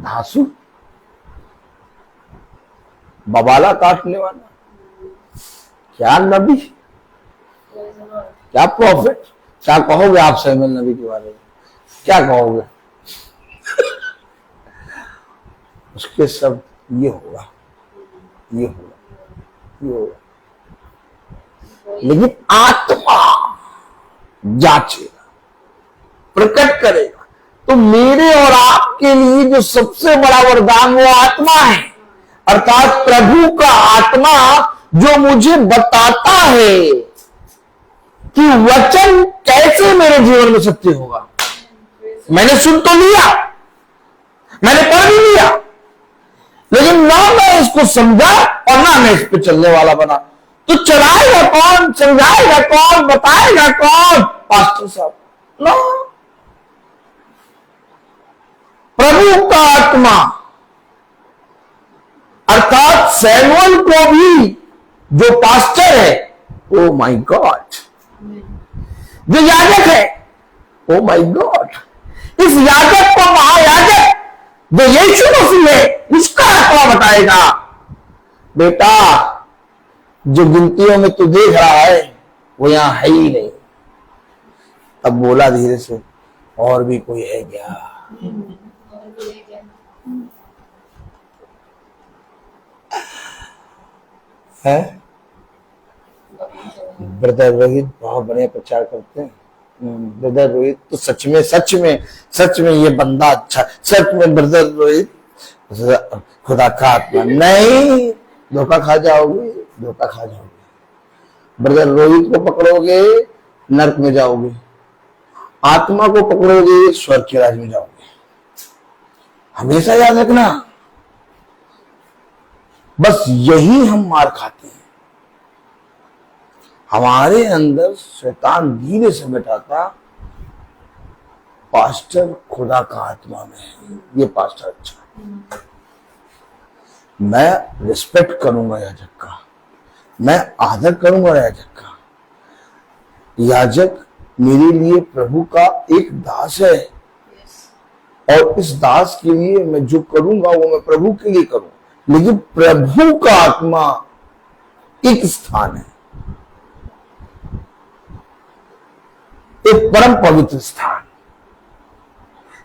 धांसू, बबाला काटने वाला, क्या नबी, क्या प्रॉफिट, क्या कहोगे आप सैमुएल नबी के बारे में? क्या कहोगे? उसके शब्द ये होगा, ये होगा, ये होगा। लेकिन आत्मा जांचेगा, प्रकट करेगा। तो मेरे और आपके लिए जो सबसे बड़ा वरदान वो आत्मा है, अर्थात प्रभु का आत्मा, जो मुझे बताता है कि वचन कैसे मेरे जीवन में सत्य होगा। मैंने सुन तो लिया, मैंने पढ़ भी लिया, लेकिन ना मैं इसको समझा और ना मैं इस पे चलने वाला बना। तो चलाएगा कौन, समझाएगा कौन, बताएगा कौन? पास्टर साहब ना, प्रभु का आत्मा। अर्थात सैमुएल को भी जो पास्टर है, ओ माय गॉड, जो याजक है, ओ माय गॉड, इस याजक को महायाजक जो यीशु मसीह है, उसका आत्मा बताएगा बेटा जो गिनतियों में तू देख रहा है वो यहां है ही नहीं। अब बोला धीरे से, और भी कोई है क्या? है ब्रदर रोहित बहुत बढ़िया प्रचार करते हैं। ब्रदर रोहित तो सच में ये बंदा अच्छा, सच में ब्रदर रोहित खुदा का आत्मा, नहीं, धोखा खा जाओगे। ब्रदर रोहित को पकड़ोगे नरक में जाओगे, आत्मा को पकड़ोगे स्वर्ग के राज में जाओगे। हमेशा याद रखना, बस यही हम मार खाते हैं। हमारे अंदर शैतान धीरे से बैठाता, पास्टर खुदा का आत्मा में है, ये पास्टर अच्छा, मैं रिस्पेक्ट करूंगा याजक का, मैं आदर करूंगा याजक का। याजक मेरे लिए प्रभु का एक दास है, और इस दास के लिए मैं जो करूंगा वो मैं प्रभु के लिए करूं। लेकिन प्रभु का आत्मा एक स्थान है, एक परम पवित्र स्थान।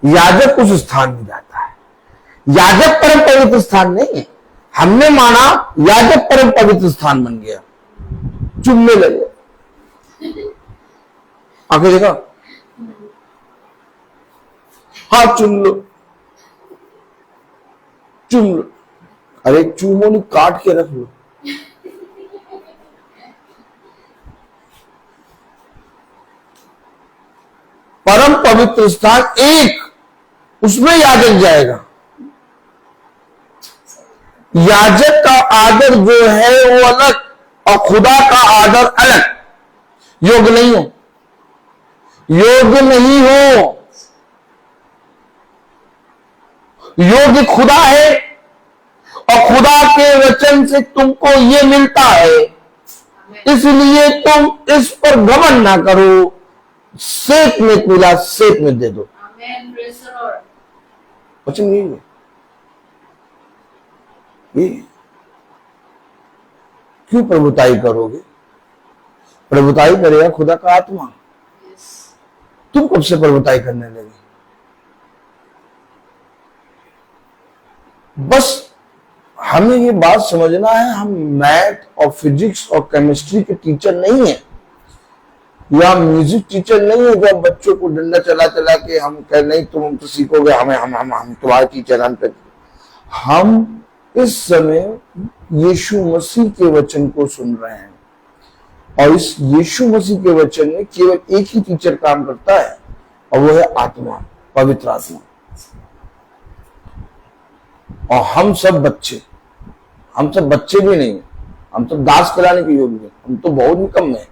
याजक उस स्थान में जाता है। याजक परम पवित्र स्थान नहीं, हमने माना याजक परम पवित्र स्थान बन गया, चुनने लगे। आगे देखा, हाँ चुन लो, अरे चूमो नहीं, काट के रख लो। परम पवित्र स्थान एक, उसमें याजक जाएगा। याजक का आदर जो है वो अलग, और खुदा का आदर अलग। योग्य नहीं हो, योग्य खुदा है, और खुदा के वचन से तुमको ये मिलता है, इसलिए तुम इस पर घमंड ना करो। सेत में कूदा सेत में दे दो। वचन यही है। ये क्यों प्रभुताई करोगे? प्रभुताई करेगा खुदा का आत्मा। तुम कब से प्रभुताई करने लगे? बस हमें ये बात समझना है, हम मैथ और फिजिक्स और केमिस्ट्री के टीचर नहीं है, या म्यूजिक टीचर नहीं है जो हम बच्चों को डंडा चला के हम कह नहीं तुम तो सीखोगे, हम तुम्हारे टीचर। हम इस समय यीशु मसीह के वचन को सुन रहे हैं, और इस यीशु मसीह के वचन में केवल एक ही टीचर काम करता है, और वो है आत्मा, पवित्र आत्मा। और हम सब बच्चे भी नहीं, हम तो दास कराने के योग्य हैं, हम तो बहुत निकम्मे हैं,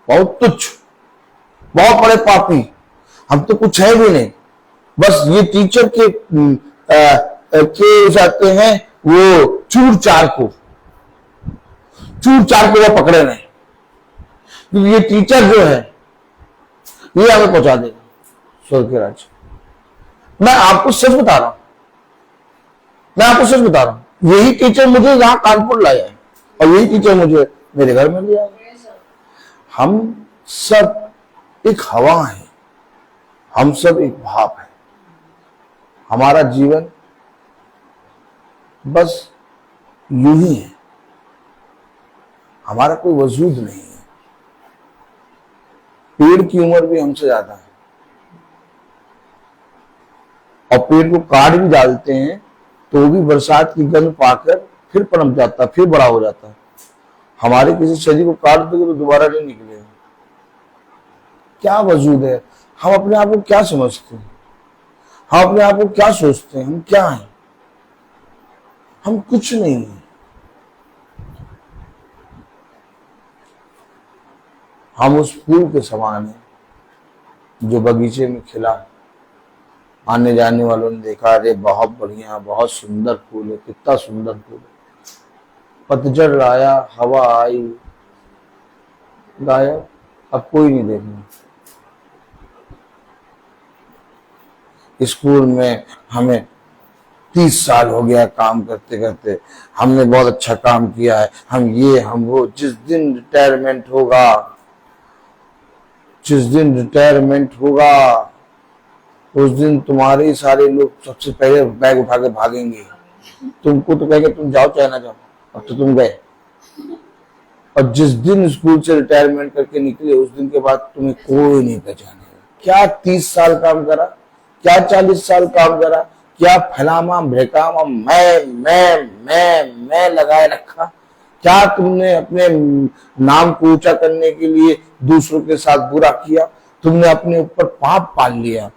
बहुत तुच्छ, बहुत बड़े पापी, हम तो कुछ है भी नहीं। बस ये टीचर के जाते हैं वो चूर चार को वो पकड़े नहीं, क्योंकि ये टीचर जो है ये हमें पहुंचा देगा स्वर्ग के राज्य। मैं आपको सच बता रहा हूं, यही टीचर मुझे यहां कानपुर लाया है, और यही टीचर मुझे मेरे घर में लिया है। हम सब एक हवा है, हम सब एक भाप है। हमारा जीवन बस यूं ही है, हमारा कोई वजूद नहीं है। पेड़ की उम्र भी हमसे ज्यादा है, और पेड़ को काट भी डालते हैं तो भी बरसात की गंध पाकर फिर पनप जाता, फिर बड़ा हो जाता है। हमारे किसी शरीर को काट दोगे तो दोबारा नहीं निकलेगा। क्या वजूद है? हम अपने आप को क्या समझते हैं? हम अपने आप को क्या सोचते हैं? हम क्या हैं? हम कुछ नहीं है। हम उस फूल के समान हैं जो बगीचे में खिला, आने जाने वालों ने देखा, अरे बहुत बढ़िया, बहुत सुंदर फूल है, कितना सुंदर फूल है। पतझड़ आया, हवा आई, गायब, अब कोई नहीं देखना। स्कूल में हमें 30 साल हो गया काम करते करते, हमने बहुत अच्छा काम किया है, हम ये हम वो। जिस दिन रिटायरमेंट होगा उस दिन तुम्हारे सारे लोग सबसे पहले बैग उठा के भागेंगे। तुमको तो कहेंगे तुम जाओ चाहे ना जाओ, अब तो तुम गए, और जिस दिन स्कूल से रिटायरमेंट करके निकले उस दिन के बाद तुम्हें कोई नहीं पहचानेगा। क्या 30 साल काम करा, क्या 40 साल काम करा, क्या फैलामा भ्रेकामा मैं लगाए रखा, क्या तुमने अपने नाम को ऊंचा करने के लिए दूसरों के साथ बुरा किया, तुमने अपने ऊपर पाप पाल लिया।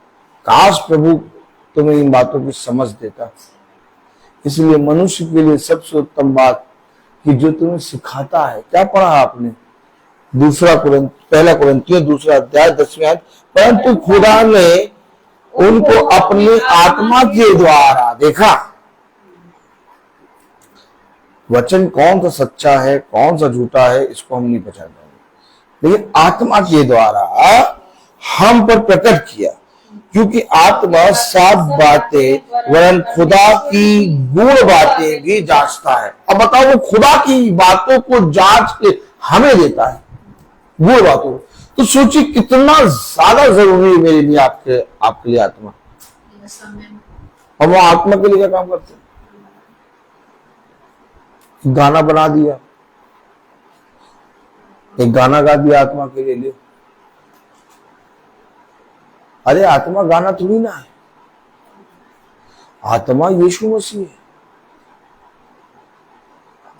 काश प्रभु तुम्हें इन बातों की समझ देता। इसलिए मनुष्य के लिए सबसे उत्तम बात कि जो तुम्हें सिखाता है। क्या पढ़ा आपने? पहला कुरिन्थियों 2 अध्याय 10वें आयत, परंतु खुदा ने उनको अपनी आत्मा के द्वारा देखा। वचन कौन सा सच्चा है कौन सा झूठा है इसको हम नहीं पहचान पाएंगे, लेकिन आत्मा के द्वारा हम पर प्रकट किया, क्योंकि आत्मा साफ बातें वरन खुदा की गूढ़ बातें भी जांचता है। अब बताओ, वो खुदा की बातों को जांच के हमें देता है, गूढ़ बातों। तो सोचिए कितना ज्यादा जरूरी है मेरे लिए आपके लिए आत्मा। और वो आत्मा के लिए क्या काम करते हैं? गाना बना दिया, एक गाना गा दिया आत्मा के लिए। अरे आत्मा गाना थोड़ी ना है, आत्मा यीशु मसीह है।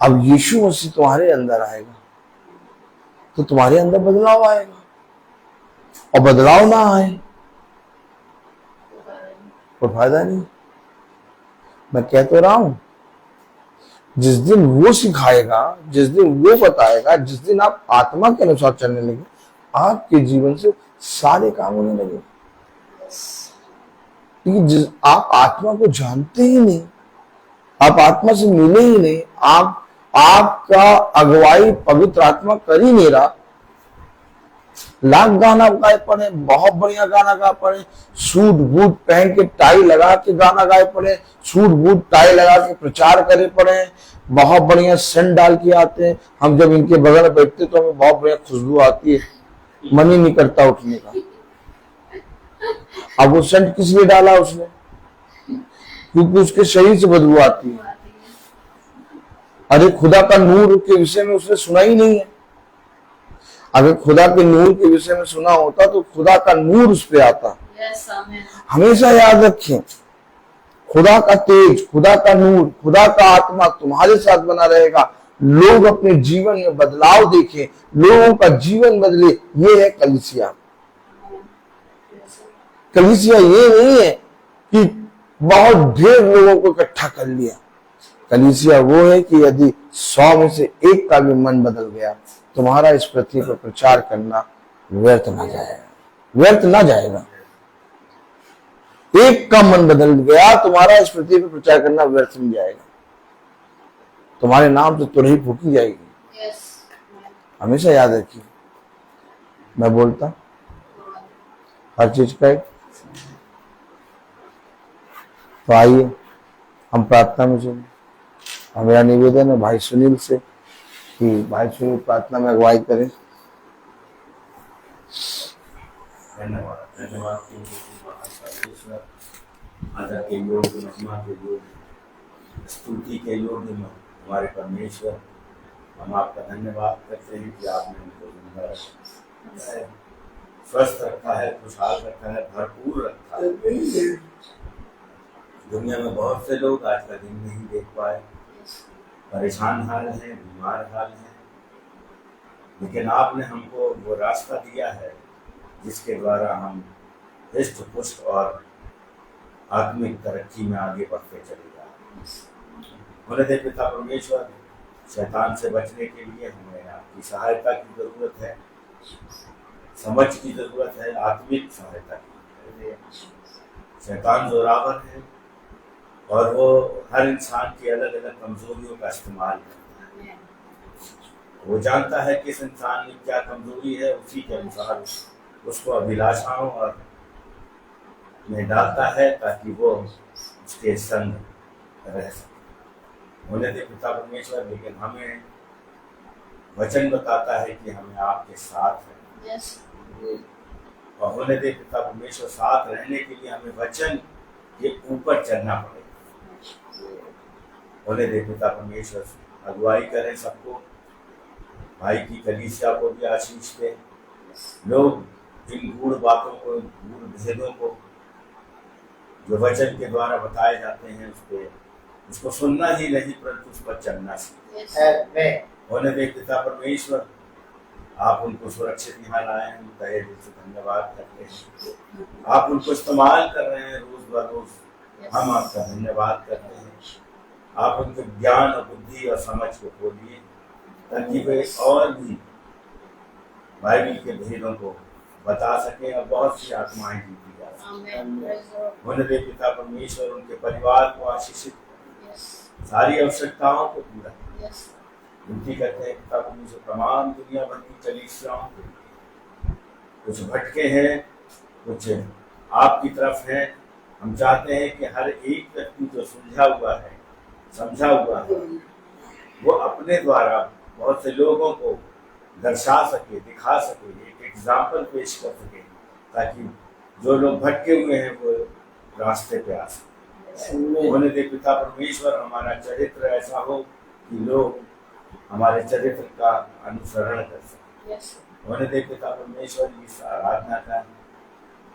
अब यीशु मसीह तुम्हारे अंदर आएगा तो तुम्हारे अंदर बदलाव आएगा, और बदलाव ना आए तो फायदा नहीं। मैं कह तो रहा हूं, जिस दिन वो सिखाएगा, जिस दिन वो बताएगा, जिस दिन आप आत्मा के अनुसार चलने लगे, आपके जीवन से सारे काम होने लगे। क्योंकि आप आत्मा को जानते ही नहीं, आप आत्मा से मिले ही नहीं, आपका अगुवाई पवित्र आत्मा कर ही नहीं रहा। लाख गाना गाए पड़े, बहुत बढ़िया गाना गा पड़े, सूट बूट पहन के टाई लगा के गाना गाए पड़े, सूट बूट टाई लगा के प्रचार करे पड़े, बहुत बढ़िया सेंट डाल के आते हैं। हम जब इनके बगल में बैठते तो हमें बहुत बढ़िया खुशबू आती है, मन ही नहीं करता उठने का। अब वो सेंट किस लिए डाला उसने? क्योंकि उसके शरीर से बदबू आती है। अरे खुदा का नूर के विषय में उसने सुना ही नहीं है। अगर खुदा के नूर के विषय में सुना होता तो खुदा का नूर उस पर आता। हमेशा याद रखें, खुदा का तेज, खुदा का नूर, खुदा का आत्मा तुम्हारे साथ बना रहेगा। लोग अपने जीवन में बदलाव देखें, लोगों का जीवन बदले। ये है कलीसिया। कलीसिया ये नहीं है कि बहुत ढेर लोगों को इकट्ठा कर लिया। कलीसिया वो है कि यदि 100 में से 1 का भी मन बदल गया, तुम्हारा इस पृथ्वी पर प्रचार करना व्यर्थ ना जाएगा, व्यर्थ ना जाएगा। 1 का मन बदल गया, तुम्हारा इस पृथ्वी पर प्रचार करना व्यर्थ नहीं जाएगा। तुम्हारे नाम से तुरही फूकी जाएगी। हमेशा याद रखिए, मैं बोलता हर चीज का एक। तो आइए हम प्रार्थना में चलें। और मेरा निवेदन है भाई सुनील से कि भाई सुनील प्रार्थना में अगुवाई करें। धन्यवाद आदर के योग्य, महिमा के योग्य, स्तुति के योग्य हमारे परमेश्वर, हम आपका धन्यवाद करते हैं कि आपने हमको जिंदा रखा है, स्वस्थ रखा है, खुशहाल रखा है, भरपूर रखा है। दुनिया में बहुत से लोग आज का दिन नहीं देख पाए, परेशान हाल हैं, बीमार हाल हैं, लेकिन आपने हमको वो रास्ता दिया है जिसके द्वारा हम हृष्ट पुष्ट और आत्मिक तरक्की में आगे बढ़ते चले जा रहे हैं। बोले दे पिता परमेश्वर, शैतान से बचने के लिए हमें आपकी सहायता की जरूरत है, समझ की जरूरत है, आत्मिक सहायता की। शैतान जोरावर है और वो हर इंसान की अलग अलग कमजोरियों का इस्तेमाल करता है। वो जानता है कि इस इंसान में क्या कमजोरी है, उसी के अनुसार उसको अभिलाषाओं और में डालता है ताकि वो उसके संग रह सके। होने दे पिता परमेश्वर, लेकिन हमें वचन बताता है कि हमें आपके साथ है। और होने दे पिता परमेश्वर, साथ रहने के लिए हमें वचन के ऊपर चलना पड़ेगा। होने दे पिता परमेश्वर, अगुवाई करें सबको, भाई की कलीसिया को भी आशीष दे। लोग इन गूढ़ बातों को, गूढ़ भेदों को जो वचन के द्वारा बताए जाते हैं उसको सुनना ही नहीं परंतु उस पर चलना सीखे। होने दे पिता परमेश्वर, आप उनको सुरक्षित यहाँ लाए हैं, तहे दिल से धन्यवाद करते हैं। आप उनको इस्तेमाल कर रहे हैं रोज बरोज, हम आपका धन्यवाद करते हैं। आप उनके ज्ञान और बुद्धि और समझ को खोलिए ताकि वे और भी बाइबल के भेदों को बता सके और बहुत सी आत्माएं जीती जा सके। होने दे पिता परमेश्वर, उनके परिवार को आशीषित, सारी आवश्यकताओं को पूरा विनती करते हैं पिता परमेश्वर। तमाम दुनिया भर की कलीसियाओं को, कुछ भटके हैं, कुछ आपकी तरफ हैं। हम चाहते हैं कि हर एक व्यक्ति जो सुलझा हुआ है, समझा हुआ है, वो अपने द्वारा बहुत से लोगों को दर्शा सके, दिखा सके, एक एग्जाम्पल पेश कर सके ताकि जो लोग भटके हुए हैं वो रास्ते पे आ सके। होने दे पिता परमेश्वर, हमारा चरित्र ऐसा हो कि लोग हमारे चरित्र का अनुसरण कर सके। होने दे पिता परमेश्वर, इस आराधना का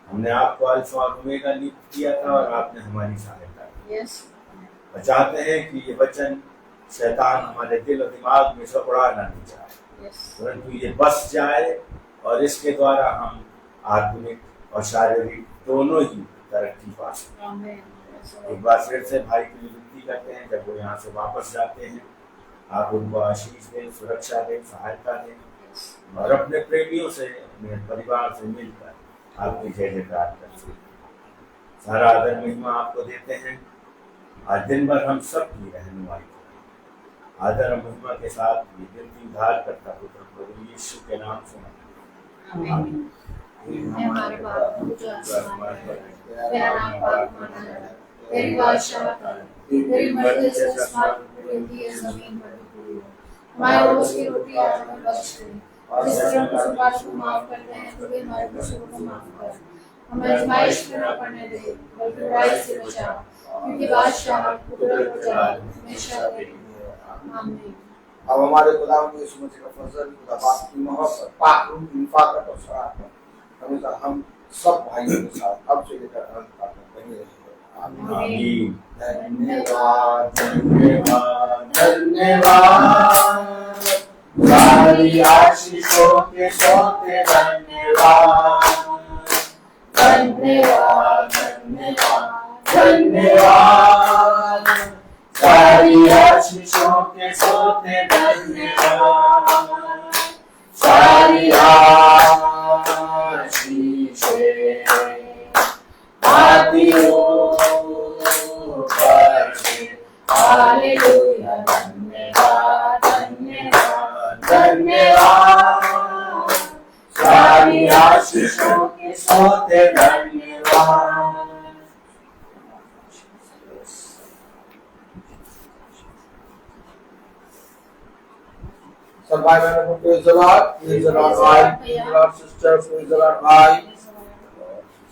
हमने आपको अल्फा और ओमेगा नियुक्त किया था और आपने हमारी सहायता की। चाहते हैं कि ये वचन शैतान हमारे दिल और दिमाग में सपड़ाना नहीं चाहे, परंतु ये बस जाए और इसके द्वारा हम आत्मिक और शारीरिक दोनों ही तरक्की पा सकें। एक बार फिर से भाई के लिए विनती करते हैं, जब वो यहाँ से वापस जाते हैं आप उनको आशीष दें, सुरक्षा दें, सहायता दें और अपने प्रेमियों से, अपने परिवार से मिलकर आपकी जय जयकार करते हैं। सारा आदर महिमा आपको देते हैं। आज दिन भर हम सब की रहनुमाई करें। आदर और महिमा के साथ ये विनती उद्धार करता पुत्र प्रभु यीशु के नाम से आमीन। हमारे बाप जो आसमान में है, तेरा नाम पाक माना जाए, तेरी बादशाह तेरी मर्जी से आसमान पर मिलती है, जमीन पर भी पूरी हो। हमारे रोज की रोटी आज हमें बख्श दे और जिस तरह हम अपराध को माफ करते हैं तो भी हमारे कसूरों को माफ कर। हमें आजमाइश में न पड़ने दे बल्कि बुराई से बचा, क्योंकि बादशाह कुदरत और जलाल हमेशा तेरी है। आमीन। अब हमारे खुदा यीशु मसीह का फजल, खुदा बाप की मोहब्बत, पाक रूह की हिफाजत और सहायता हमेशा हम सब भाइयों के साथ अब से लेकर अंत तक बनी रहे। आमीन। धन्यवाद धन्यवाद धन्यवाद, सारी आशीषों के सोते धन्यवाद धन्यवाद धन्यवाद धन्यवाद, सारी आशीषों के सोते धन्यवाद, सारी आशीषें आती ऊपर से। हालेलुया, धन्यवाद धन्यवाद धन्यवाद, सारी आशीषों के सोते धन्यवाद। सब भाई बहनों को praise the Lord, praise the Lord भाई, praise the Lord sister, praise the Lord भाई।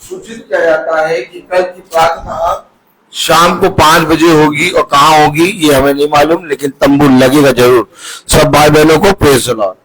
सूचित किया जाता है कि कल की प्रार्थना शाम को 5 बजे होगी और कहाँ होगी ये हमें नहीं मालूम, लेकिन तंबू लगेगा जरूर। सब भाई बहनों को प्रेज़ द लॉर्ड।